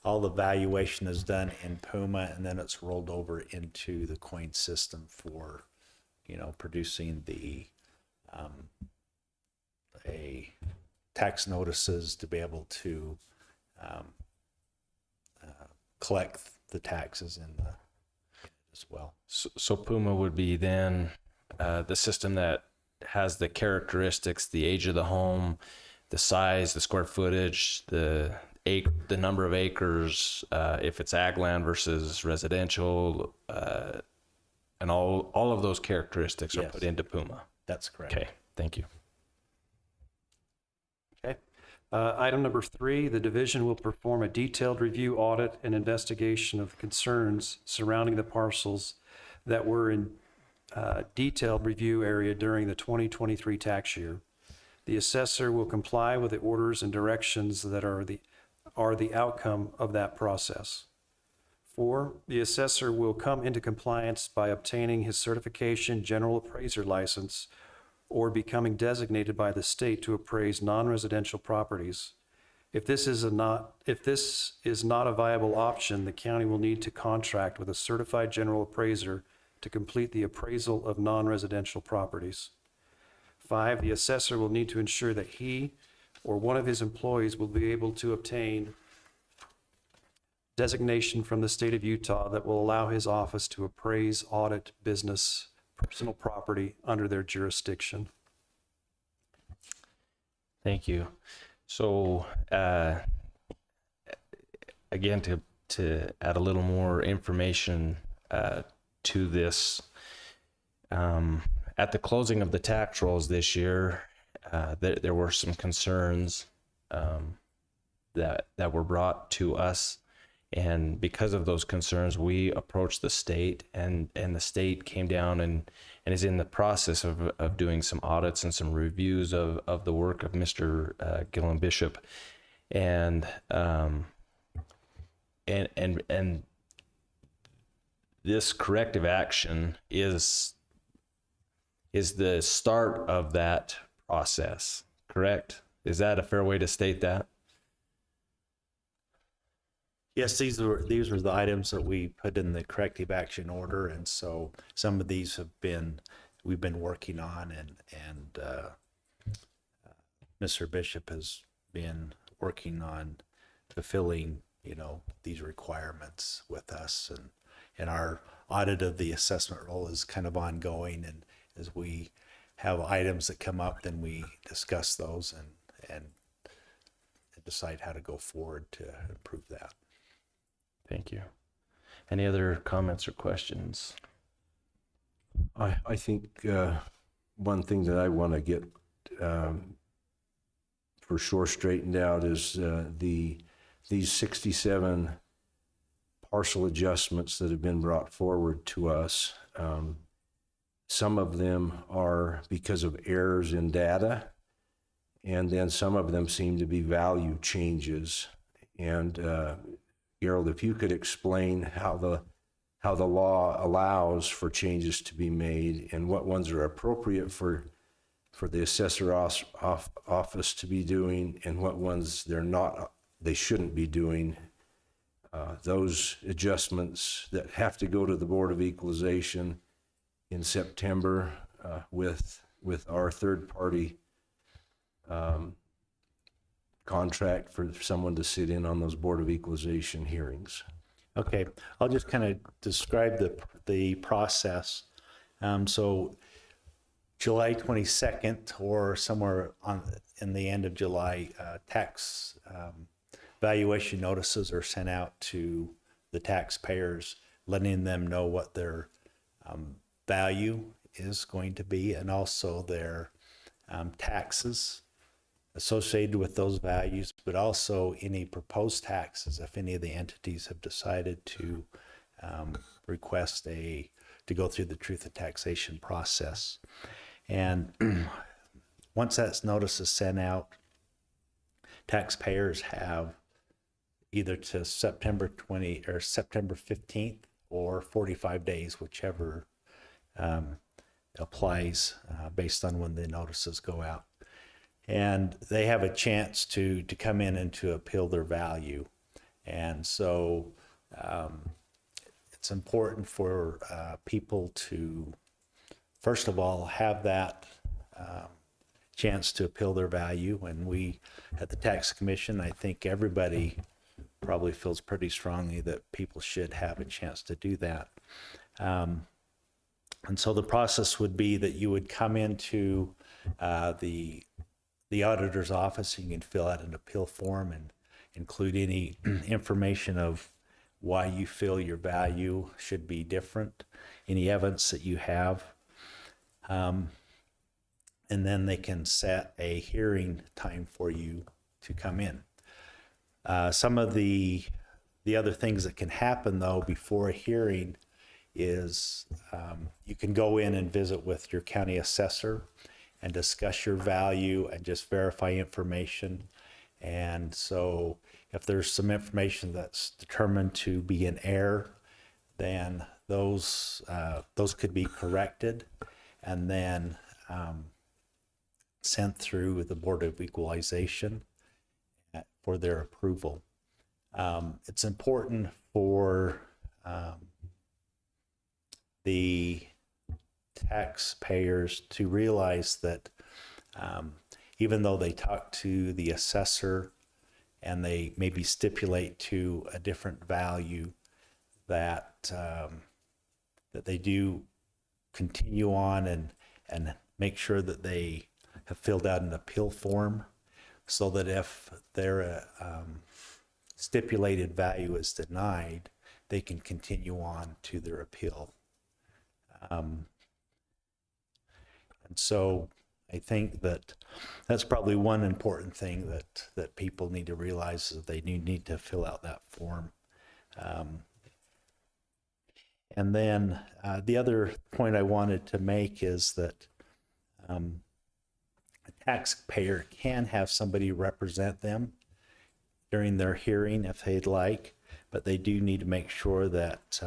N: all the valuation is done in PUMA, and then it's rolled over into the coin system for, producing the a tax notices to be able to collect the taxes in the as well.
A: So PUMA would be then the system that has the characteristics, the age of the home, the size, the square footage, the number of acres, if it's ag land versus residential, and all of those characteristics are put into PUMA.
N: That's correct.
A: Okay, thank you.
D: Okay. Item number 3, the division will perform a detailed review, audit, and investigation of concerns surrounding the parcels that were in detailed review area during the 2023 tax year. The assessor will comply with the orders and directions that are the outcome of that process. 4, the assessor will come into compliance by obtaining his certification general appraiser license or becoming designated by the state to appraise non-residential properties. If this is not a viable option, the county will need to contract with a certified general appraiser to complete the appraisal of non-residential properties. 5, the assessor will need to ensure that he or one of his employees will be able to obtain designation from the state of Utah that will allow his office to appraise, audit business, personal property under their jurisdiction.
A: Thank you. So again, to add a little more information to this, at the closing of the tax rolls this year, there were some concerns that were brought to us. And because of those concerns, we approached the state, and the state came down and is in the process of doing some audits and some reviews of the work of Mr. Gillen Bishop. And this corrective action is the start of that process, correct? Is that a fair way to state that?
N: Yes, these were the items that we put in the corrective action order, and so some of these we've been working on, and Mr. Bishop has been working on fulfilling, these requirements with us, and our audit of the assessment role is kind of ongoing. And as we have items that come up, then we discuss those and decide how to go forward to improve that.
A: Thank you. Any other comments or questions?
C: I think one thing that I want to get for sure straightened out is these 67 parcel adjustments that have been brought forward to us. Some of them are because of errors in data, and then some of them seem to be value changes. And Gerald, if you could explain how the law allows for changes to be made and what ones are appropriate for the assessor office to be doing and what ones they shouldn't be doing. Those adjustments that have to go to the Board of Equalization in September with our third-party contract for someone to sit in on those Board of Equalization hearings.
N: Okay, I'll just kind of describe the process. So July 22nd or somewhere in the end of July, tax valuation notices are sent out to the taxpayers, letting them know what their value is going to be and also their taxes associated with those values, but also any proposed taxes if any of the entities have decided to request to go through the truth of taxation process. And once that notice is sent out, taxpayers have either to September 15th or 45 days, whichever applies based on when the notices go out. And they have a chance to come in and to appeal their value. And so it's important for people to, first of all, have that chance to appeal their value. And we, at the Tax Commission, I think everybody probably feels pretty strongly that people should have a chance to do that. And so the process would be that you would come into the auditor's office, and you can fill out an appeal form and include any information of why you feel your value should be different, any evidence that you have. And then they can set a hearing time for you to come in. Some of the other things that can happen, though, before a hearing is you can go in and visit with your county assessor and discuss your value and just verify information. And so if there's some information that's determined to be in error, then those could be corrected and then sent through the Board of Equalization for their approval. It's important for the taxpayers to realize that even though they talk to the assessor and they maybe stipulate to a different value, that that they do continue on and make sure that they have filled out an appeal form so that if their stipulated value is denied, they can continue on to their appeal. And so I think that that's probably one important thing that people need to realize is that they need to fill out that form. And then the other point I wanted to make is that a taxpayer can have somebody represent them during their hearing if they'd like, but they do need to make sure that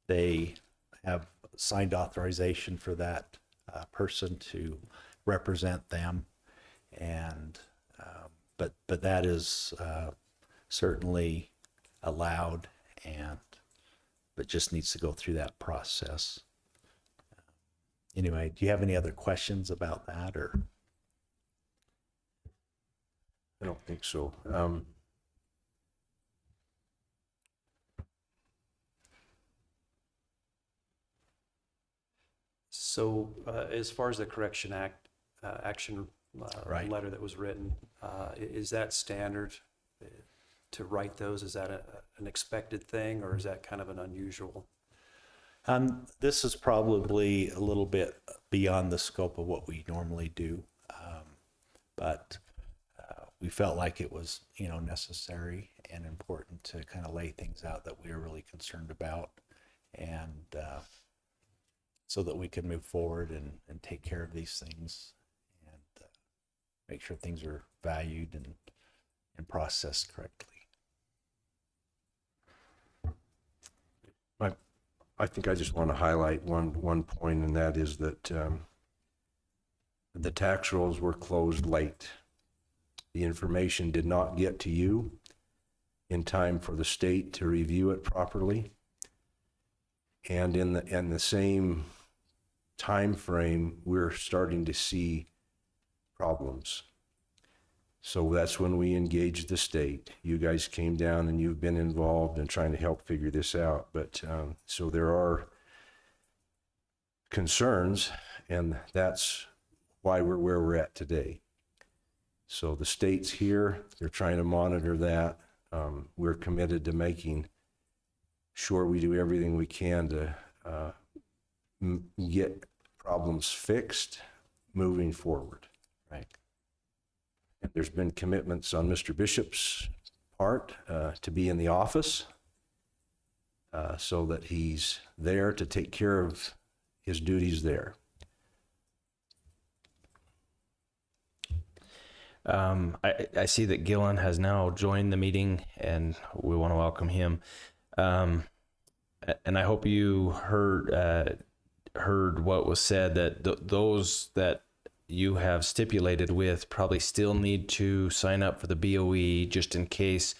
N: they have signed authorization for that person to represent them, and but that is certainly allowed, but just needs to go through that process. Anyway, do you have any other questions about that, or?
C: I don't think so.
D: So as far as the correction action
N: Right.
D: letter that was written, is that standard to write those? Is that an expected thing, or is that kind of an unusual?
N: This is probably a little bit beyond the scope of what we normally do, but we felt like it was, necessary and important to kind of lay things out that we are really concerned about, and so that we can move forward and take care of these things and make sure things are valued and processed correctly.
C: I think I just want to highlight one point, and that is that the tax rolls were closed late. The information did not get to you in time for the state to review it properly. And in the same time frame, we're starting to see problems. So that's when we engaged the state. You guys came down and you've been involved in trying to help figure this out. But so there are concerns, and that's why we're where we're at today. So the state's here. They're trying to monitor that. We're committed to making sure we do everything we can to get problems fixed moving forward.
N: Right.
C: And there's been commitments on Mr. Bishop's part to be in the office so that he's there to take care of his duties there.
A: I see that Gillen has now joined the meeting, and we want to welcome him. And I hope you heard what was said, that those that you have stipulated with probably still need to sign up for the BOE just in case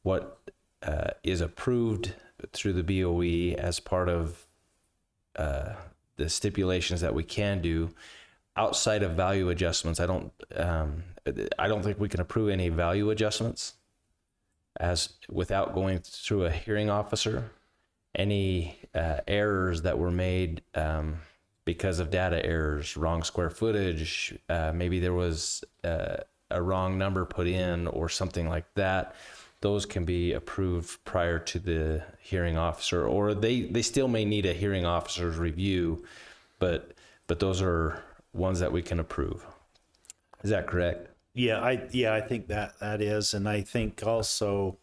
A: what is approved through the BOE as part of the stipulations that we can do outside of value adjustments. I don't think we can approve any value adjustments as without going through a hearing officer. Any errors that were made because of data errors, wrong square footage, maybe there was a wrong number put in or something like that, those can be approved prior to the hearing officer, or they still may need a hearing officer's review, but those are ones that we can approve. Is that correct?
N: Yeah, I think that is, and I think also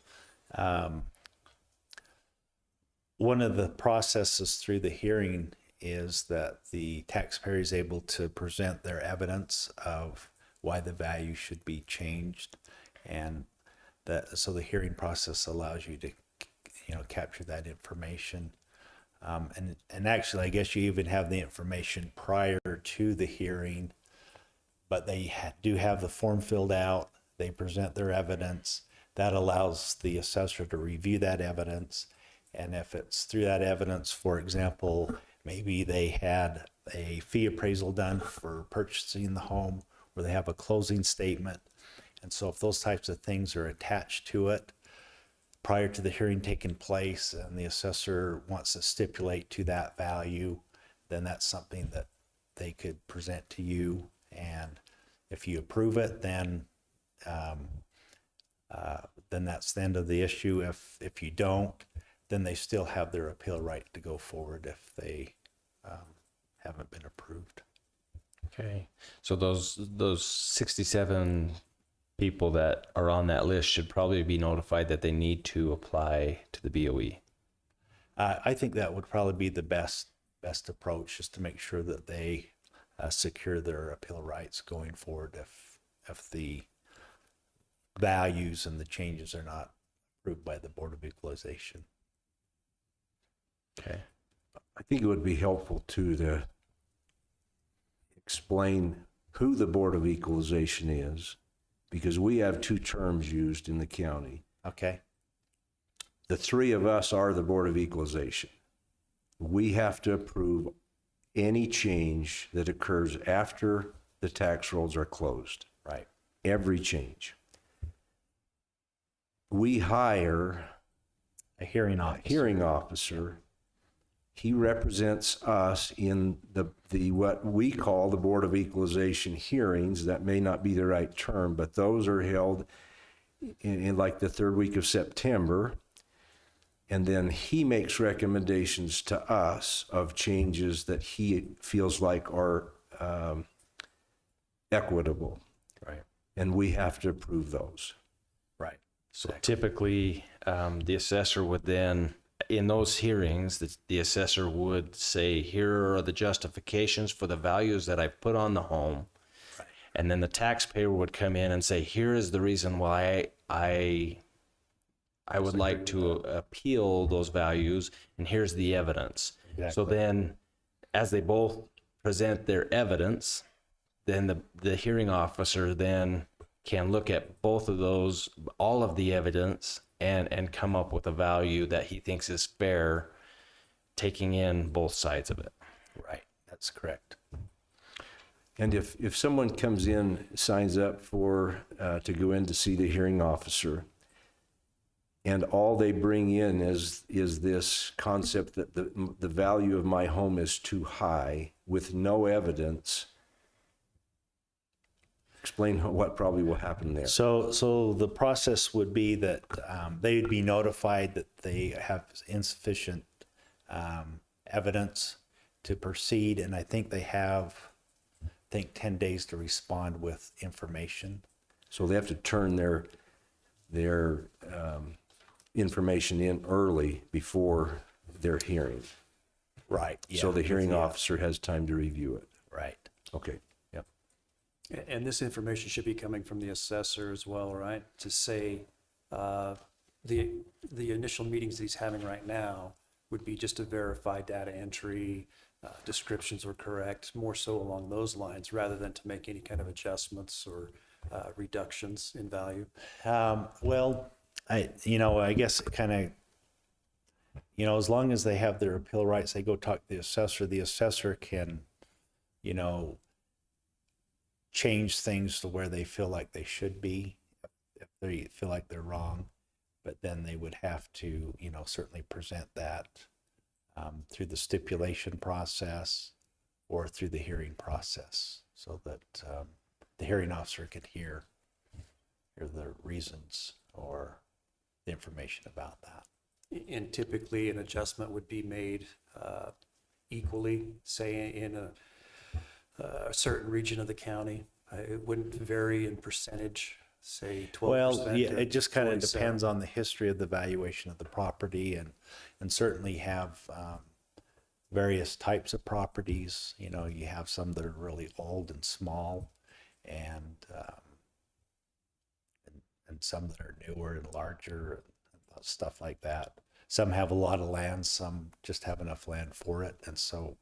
N: one of the processes through the hearing is that the taxpayer is able to present their evidence of why the value should be changed, and so the hearing process allows you to capture that information, and actually I guess you even have the information prior to the hearing, but they do have the form filled out. They present their evidence. That allows the assessor to review that evidence, and if it's through that evidence, for example, maybe they had a fee appraisal done for purchasing the home, or they have a closing statement. And so if those types of things are attached to it prior to the hearing taking place, and the assessor wants to stipulate to that value, then that's something that they could present to you. And if you approve it, then that's the end of the issue. If you don't, then they still have their appeal right to go forward if they haven't been approved.
A: Okay. So those 67 people that are on that list should probably be notified that they need to apply to the BOE.
N: I think that would probably be the best approach, just to make sure that they secure their appeal rights going forward if the values and the changes are not approved by the Board of Equalization.
A: Okay.
C: I think it would be helpful to explain who the Board of Equalization is, because we have two terms used in the county.
N: Okay.
C: The three of us are the Board of Equalization. We have to approve any change that occurs after the tax rolls are closed.
N: Right.
C: every change. We hire
N: A hearing
C: a
N: officer.
C: hearing officer. He represents us in the what we call the Board of Equalization hearings. That may not be the right term, but those are held in like the third week of September. And then he makes recommendations to us of changes that he feels like are equitable.
M: Right.
C: And we have to approve those.
N: Right.
A: So typically, the assessor would then, in those hearings, the assessor would say, here are the justifications for the values that I've put on the home.
N: Right.
A: And then the taxpayer would come in and say, here is the reason why I would like to appeal those values, and here's the evidence. So then, as they both present their evidence, then the hearing officer then can look at both of those, all of the evidence, and come up with a value that he thinks is fair, taking in both sides of it.
N: Right. That's correct.
C: And if someone comes in, signs up for, to go in to see the hearing officer, and all they bring in is this concept that the value of my home is too high with no evidence, explain what probably will happen there.
N: So the process would be that they'd be notified that they have insufficient evidence to proceed, and I think they have 10 days to respond with information.
C: So they have to turn their information in early before their hearing.
N: Right.
C: So the hearing officer has time to review it.
N: Right.
C: Okay. Yep.
D: And this information should be coming from the assessor as well, right? To say, the initial meetings that he's having right now would be just to verify data entry, descriptions were correct, more so along those lines, rather than to make any kind of adjustments or reductions in value.
N: Well, I guess it kind of, as long as they have their appeal rights, they go talk to the assessor can, change things to where they feel like they should be, if they feel like they're wrong. But then they would have to, certainly present that through the stipulation process or through the hearing process, so that the hearing officer can hear the reasons or the information about that.
D: And typically, an adjustment would be made equally, say in a certain region of the county. It wouldn't vary in percentage, say 12%.
N: Well, yeah, it just kind of
D: 27%.
N: depends on the history of the valuation of the property, and certainly have various types of properties. You have some that are really old and small, and some that are newer and larger, and stuff like that. Some have a lot of land, some just have enough land for it, and so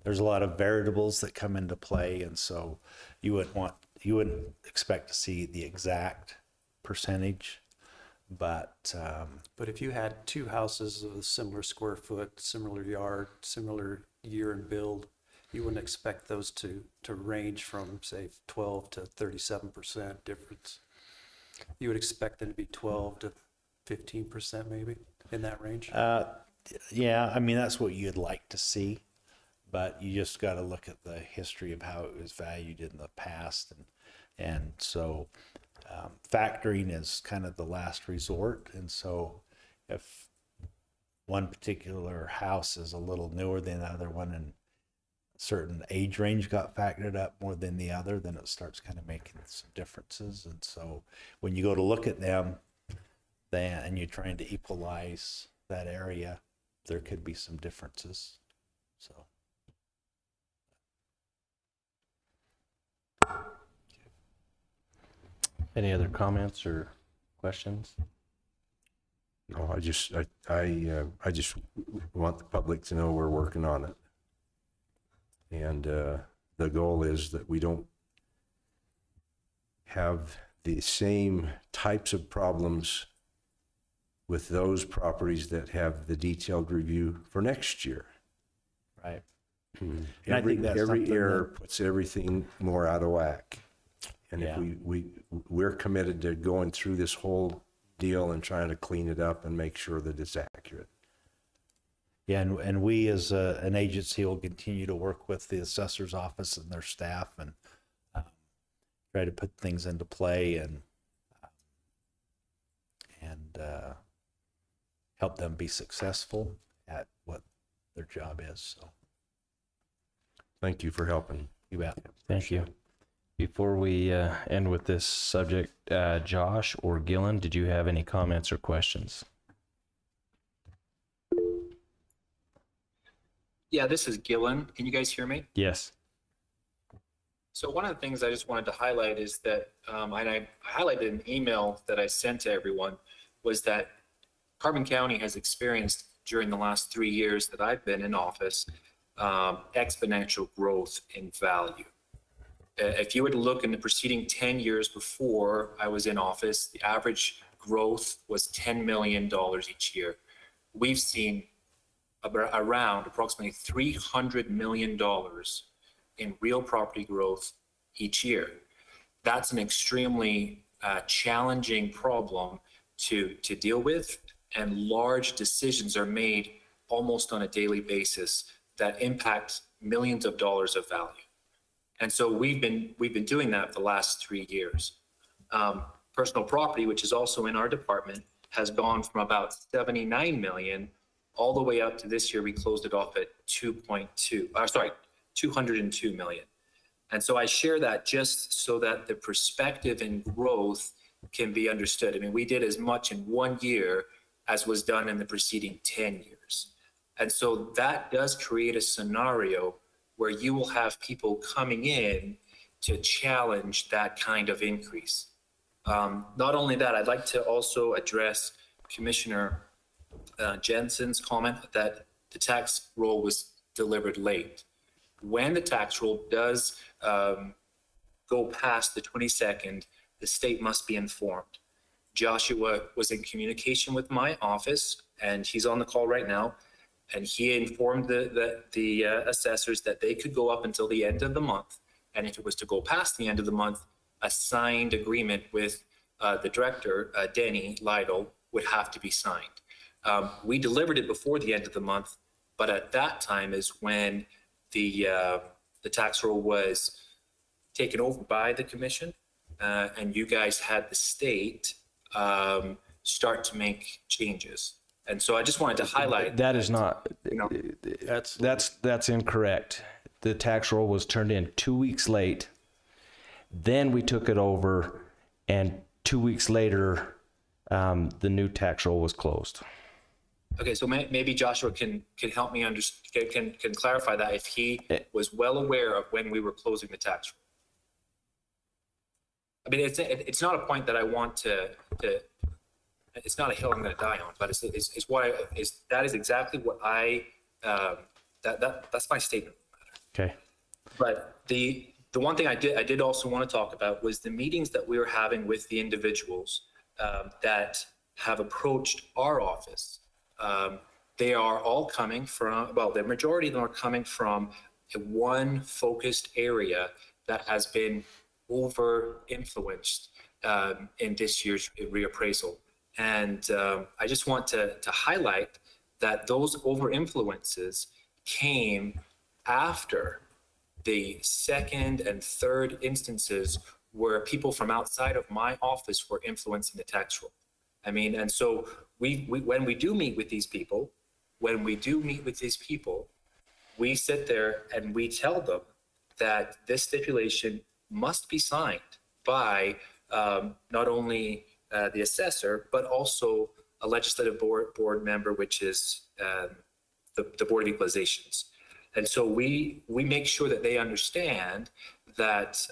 N: there's a lot of variables that come into play, and so you wouldn't expect to see the exact percentage, but
D: if you had two houses of a similar square foot, similar yard, similar year and build, you wouldn't expect those to range from, say, 12 to 37% difference. You would expect them to be 12 to 15% maybe, in that range?
N: yeah, I mean, that's what you'd like to see, but you just got to look at the history of how it was valued in the past, and so factoring is kind of the last resort. And so if one particular house is a little newer than the other one, and a certain age range got factored up more than the other, then it starts kind of making some differences. And so when you go to look at them, and you're trying to equalize that area, there could be some differences. So.
A: Any other comments or questions?
C: No, I just want the public to know we're working on it. And the goal is that we don't have the same types of problems with those properties that have the detailed review for next year.
N: Right.
C: Mm-hmm.
N: And I think that's
C: Every
N: something
C: error puts everything more out of whack. And if
A: Yeah.
C: we're committed to going through this whole deal and trying to clean it up and make sure that it's accurate.
N: Yeah, and we as an agency will continue to work with the assessor's office and their staff and try to put things into play and help them be successful at what their job is. So
C: Thank you for helping.
N: you bet.
A: Thank you. Before we end with this subject, Josh or Gillen, did you have any comments or questions?
O: Yeah, this is Gillen. Can you guys hear me?
A: Yes.
O: So one of the things I just wanted to highlight is that, and I highlighted an email that I sent to everyone, was that Carbon County has experienced during the last 3 years that I've been in office, exponential growth in value. If you were to look in the preceding 10 years before I was in office, the average growth was $10 million each year. We've seen around approximately $300 million in real property growth each year. That's an extremely challenging problem to deal with, and large decisions are made almost on a daily basis that impact millions of dollars of value. And so we've been doing that for the last 3 years. Personal property, which is also in our department, has gone from about 79 million all the way up to this year. We closed it off at 202 million. And so I share that just so that the perspective and growth can be understood. I mean, we did as much in 1 year as was done in the preceding 10 years. And so that does create a scenario where you will have people coming in to challenge that kind of increase. Not only that, I'd like to also address Commissioner Jensen's comment that the tax roll was delivered late. When the tax roll does go past the 22nd, the state must be informed. Joshua was in communication with my office, and he's on the call right now, and he informed the assessors that they could go up until the end of the month, and if it was to go past the end of the month, a signed agreement with the director, Denny Lytle, would have to be signed. We delivered it before the end of the month, but at that time is when the tax roll was taken over by the commission, and you guys had the state start to make changes. And so I just wanted to highlight
A: That is not,
O: you know,
A: that's incorrect. The tax roll was turned in 2 weeks late. Then we took it over, and 2 weeks later, the new tax roll was closed.
O: Okay, so maybe Joshua can help me can clarify that if he was well aware of when we were closing the tax roll. I mean, it's not a point that I want to it's not a hill I'm going to die on, but it's that is exactly what that's my statement.
A: Okay.
O: But the one thing I did also want to talk about was the meetings that we were having with the individuals that have approached our office. They are all coming from, well, the majority of them are coming from one focused area that has been over-influenced in this year's reappraisal. And I just want to highlight that those over-influences came after the second and third instances where people from outside of my office were influencing the tax roll. I mean, and so when we do meet with these people, we sit there and we tell them that this stipulation must be signed by not only the assessor, but also a legislative board member, which is the Board of Equalizations. And so we make sure that they understand that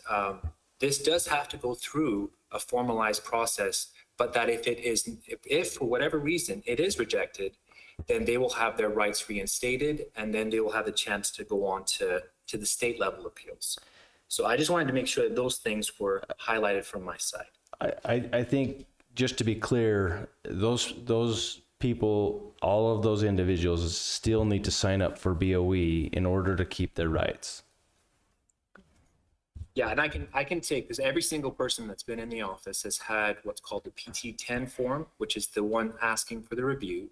O: this does have to go through a formalized process, but that if for whatever reason it is rejected, then they will have their rights reinstated, and then they will have the chance to go on to the state level appeals. So I just wanted to make sure that those things were highlighted from my side.
A: I think, just to be clear, those people, all of those individuals still need to sign up for BOE in order to keep their rights.
O: Yeah, and I can take, because every single person that's been in the office has had what's called the PT-10 form, which is the one asking for the review.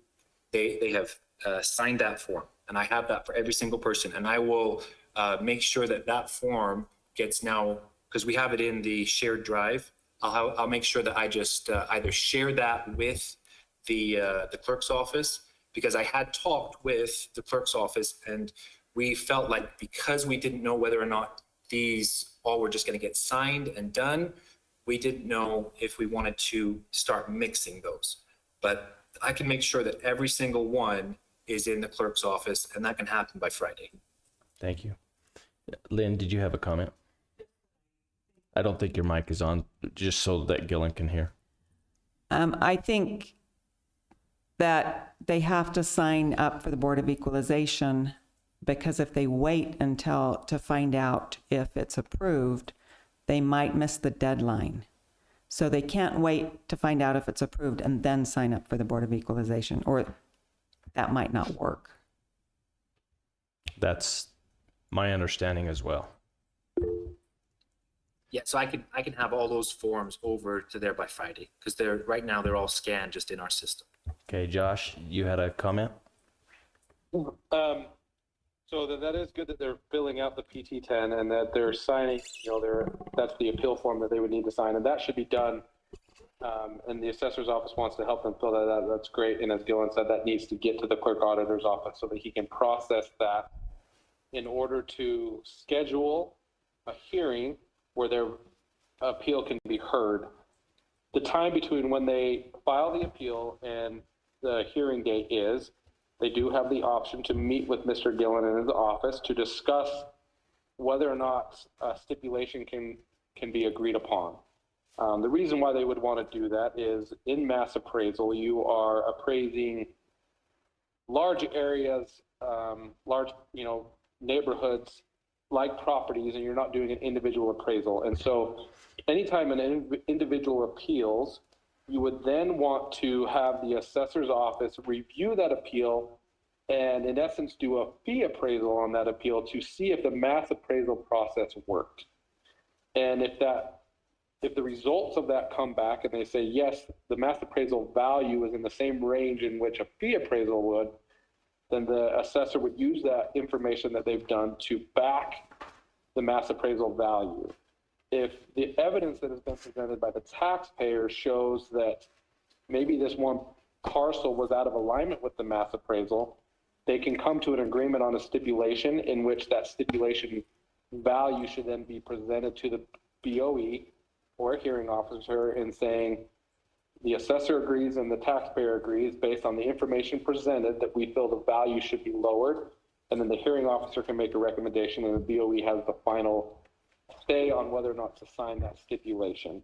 O: They have signed that form, and I have that for every single person. And I will make sure that that form gets now, because we have it in the shared drive. I'll make sure that I just either share that with the clerk's office, because I had talked with the clerk's office, and we felt like because we didn't know whether or not these all were just going to get signed and done, we didn't know if we wanted to start mixing those. But I can make sure that every single one is in the clerk's office, and that can happen by Friday.
A: Thank you. Lynn, did you have a comment? I don't think your mic is on, just so that Gillen can hear.
P: I think that they have to sign up for the Board of Equalization, because if they wait until to find out if it's approved, they might miss the deadline. So they can't wait to find out if it's approved and then sign up for the Board of Equalization, or that might not work.
A: That's my understanding as well.
O: Yeah, so I can have all those forms over to there by Friday, because right now they're all scanned just in our system.
A: Okay, Josh, you had a comment?
Q: So that is good that they're filling out the PT-10 and that they're signing, that's the appeal form that they would need to sign, and that should be done. And the assessor's office wants to help them fill that out. That's great. And as Gillen said, that needs to get to the clerk auditor's office so that he can process that in order to schedule a hearing where their appeal can be heard. The time between when they file the appeal and the hearing date is, they do have the option to meet with Mr. Gillen in his office to discuss whether or not a stipulation can be agreed upon. The reason why they would want to do that is in mass appraisal, you are appraising large areas, large, neighborhoods like properties, and you're not doing an individual appraisal. And so anytime an individual appeals, you would then want to have the assessor's office review that appeal and in essence do a fee appraisal on that appeal to see if the mass appraisal process worked. And if the results of that come back and they say, yes, the mass appraisal value is in the same range in which a fee appraisal would, then the assessor would use that information that they've done to back the mass appraisal value. If the evidence that has been presented by the taxpayer shows that maybe this one parcel was out of alignment with the mass appraisal, they can come to an agreement on a stipulation in which that stipulation value should then be presented to the BOE or a hearing officer in saying, the assessor agrees and the taxpayer agrees based on the information presented that we feel the value should be lowered, and then the hearing officer can make a recommendation and the BOE has the final say on whether or not to sign that stipulation.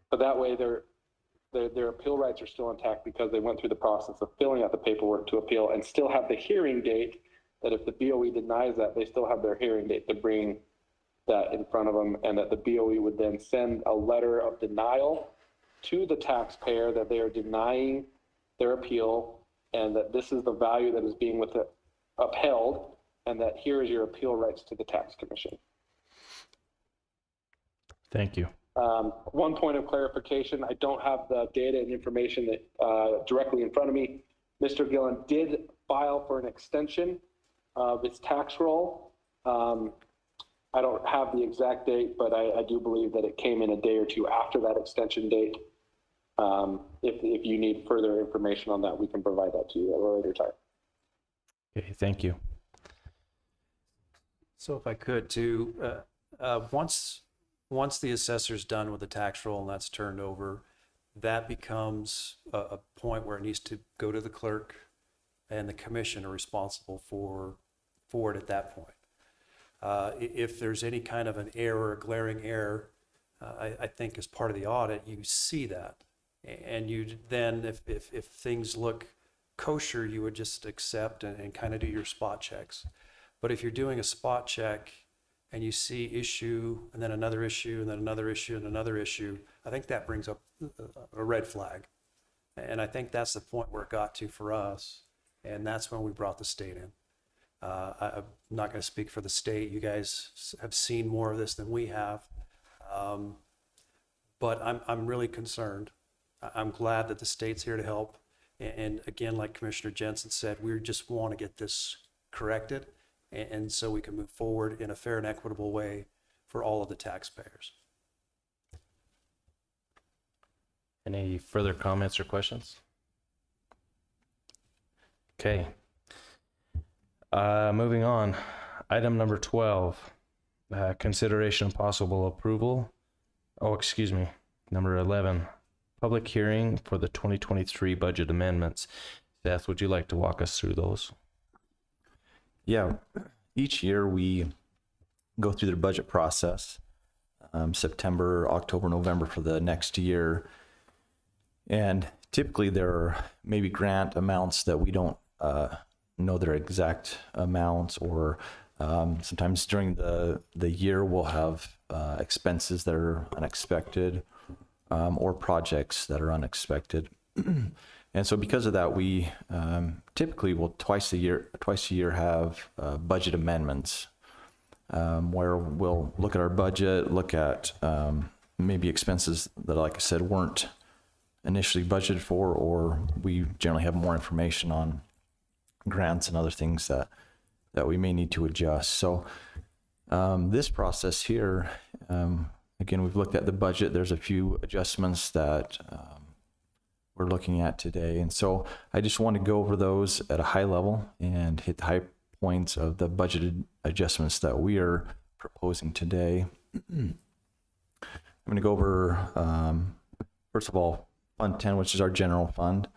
Q: But that way their appeal rights are still intact because they went through the process of filling out the paperwork to appeal and still have the hearing date that if the BOE denies that, they still have their hearing date to bring that in front of them, and that the BOE would then send a letter of denial to the taxpayer that they are denying their appeal and that this is the value that is being upheld, and that here is your appeal rights to the tax commission.
A: Thank you.
Q: One point of clarification, I don't have the data and information that directly in front of me. Mr. Gillen did file for an extension of its tax roll. I don't have the exact date, but I do believe that it came in a day or two after that extension date. If you need further information on that, we can provide that to you at a later time.
A: Okay, thank you.
D: So if I could too, once the assessor's done with the tax roll and that's turned over, that becomes a point where it needs to go to the clerk, and the commission are responsible for it at that point. If there's any kind of an error, a glaring error, I think as part of the audit, you see that. And you then, if things look kosher, you would just accept and kind of do your spot checks. But if you're doing a spot check and you see issue and then another issue and then another issue and another issue, I think that brings up a red flag. And I think that's the point where it got to for us. And that's when we brought the state in. I'm not going to speak for the state. You guys have seen more of this than we have. But I'm really concerned. I'm glad that the state's here to help. And again, like Commissioner Jensen said, we just want to get this corrected, and so we can move forward in a fair and equitable way for all of the taxpayers.
A: Any further comments or questions? Okay. Moving on. Item number 12, consideration and possible approval. Oh, excuse me. Number 11, public hearing for the 2023 budget amendments. Seth, would you like to walk us through those?
L: Yeah, each year we go through the budget process, September, October, November for the next year. And typically there are maybe grant amounts that we don't know their exact amounts, or sometimes during the year we'll have expenses that are unexpected, or projects that are unexpected. And so because of that, we typically will twice a year have budget amendments, where we'll look at our budget, look at maybe expenses that, like I said, weren't initially budgeted for, or we generally have more information on grants and other things that we may need to adjust. So this process here, again, we've looked at the budget. There's a few adjustments that we're looking at today. And so I just want to go over those at a high level and hit the high points of the budgeted adjustments that we are proposing today. I'm going to go over, first of all, Fund 10, which is our general fund.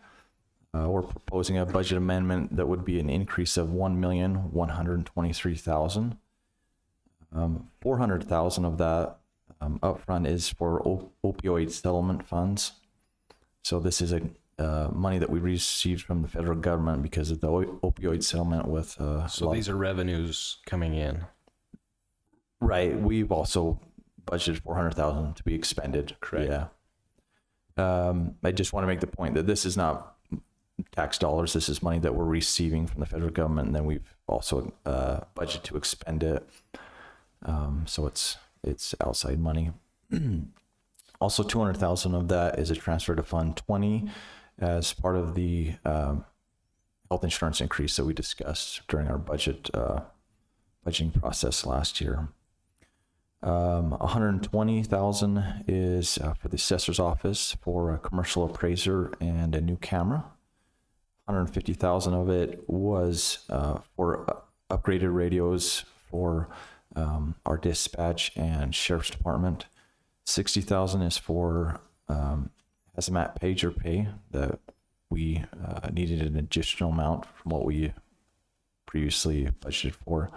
L: We're proposing a budget amendment that would be an increase of $1,123,000. $400,000 of that upfront is for opioid settlement funds. So this is a money that we received from the federal government because of the opioid settlement with.
A: So these are revenues coming in.
L: Right. We've also budgeted $400,000 to be expended.
A: Correct.
L: Yeah. I just want to make the point that this is not tax dollars. This is money that we're receiving from the federal government, and then we've also budgeted to expend it. So it's outside money. Also, $200,000 of that is a transfer to Fund 20 as part of the health insurance increase that we discussed during our budgeting process last year. $120,000 is for the assessor's office for a commercial appraiser and a new camera. $150,000 of it was for upgraded radios for our dispatch and sheriff's department. $60,000 is for hazmat pager pay that we needed an additional amount from what we previously budgeted for.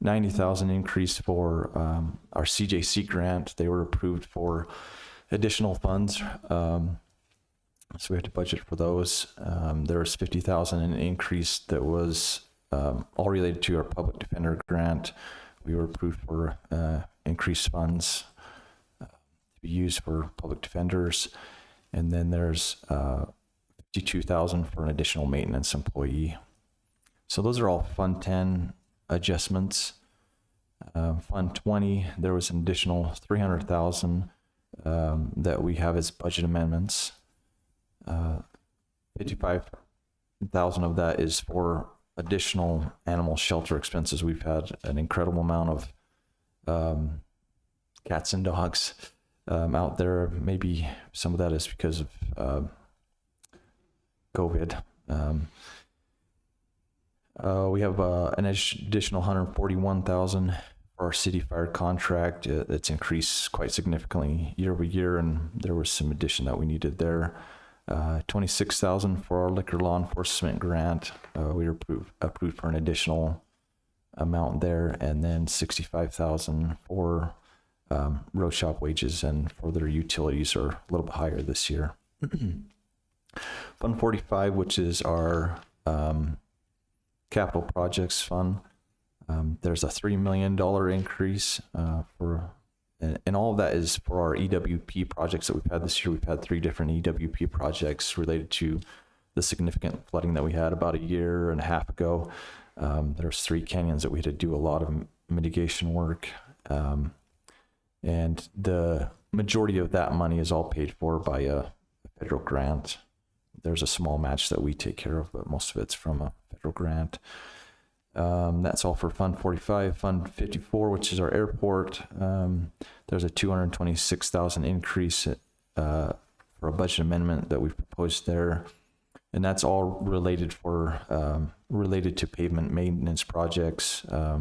L: $90,000 increase for our CJC grant. They were approved for additional funds, so we had to budget for those. There was $50,000 in increase that was all related to our public defender grant. We were approved for increased funds to be used for public defenders. And then there's $52,000 for an additional maintenance employee. So those are all Fund 10 adjustments. Fund 20, there was an additional $300,000 that we have as budget amendments. $55,000 of that is for additional animal shelter expenses. We've had an incredible amount of cats and dogs out there. Maybe some of that is because of COVID. We have an additional $141,000 for our city fire contract. It's increased quite significantly year over year, and there was some addition that we needed there. $26,000 for our liquor law enforcement grant. We were approved for an additional amount there, and then $65,000 for road shop wages, and for their utilities are a little bit higher this year. Fund 45, which is our capital projects fund. There's a $3 million increase and all of that is for our EWP projects that we've had this year. We've had 3 different EWP projects related to the significant flooding that we had about a year and a half ago. There's 3 canyons that we had to do a lot of mitigation work. And the majority of that money is all paid for by a federal grant. There's a small match that we take care of, but most of it's from a federal grant. That's all for Fund 45. Fund 54, which is our airport, there's a $226,000 increase for a budget amendment that we've proposed there. And that's all related to pavement maintenance projects, a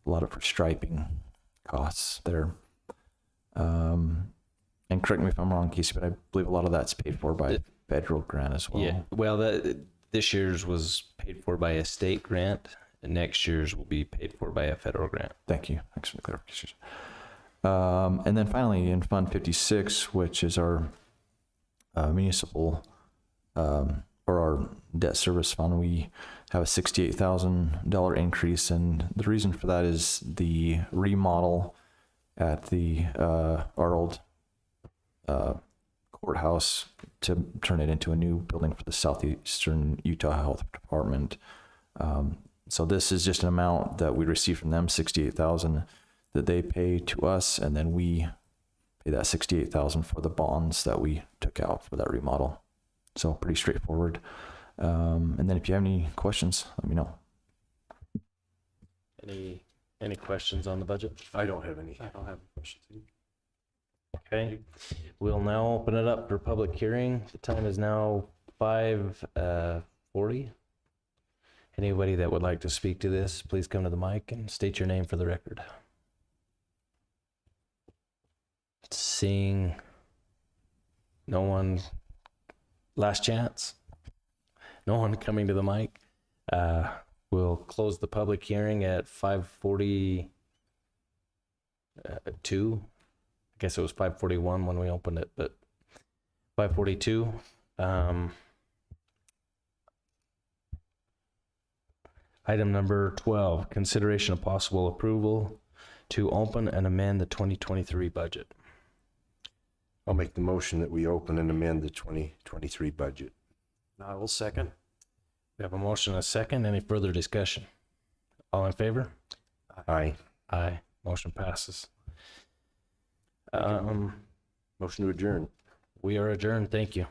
L: lot of for striping costs there. And correct me if I'm wrong, Casey, but I believe a lot of that's paid for by federal grant as well.
A: Yeah, well, this year's was paid for by a state grant, and next year's will be paid for by a federal grant.
L: Thank you. Thanks for the clarification. And then finally, in Fund 56, which is our municipal or our debt service fund, we have a $68,000 increase, and the reason for that is the remodel at the our old courthouse to turn it into a new building for the Southeastern Utah Health Department. So this is just an amount that we receive from them, $68,000 that they pay to us, and then we pay that $68,000 for the bonds that we took out for that remodel. So pretty straightforward. And then if you have any questions, let me know.
A: Any questions on the budget?
C: I don't have any.
D: I don't have a question.
A: Okay, we'll now open it up for public hearing. The time is now 5:40. Anybody that would like to speak to this, please come to the mic and state your name for the record. Seeing no one, last chance, no one coming to the mic, we'll close the public hearing at 5:42. I guess it was 5:41 when we opened it, but 5:42. Item number 12, consideration of possible approval to open and amend the 2023 budget.
C: I'll make the motion that we open and amend the 2023 budget.
D: I will second.
A: We have a motion and a second. Any further discussion? All in favor?
C: Aye.
A: Aye. Motion passes.
C: Motion to adjourn.
A: We are adjourned. Thank you.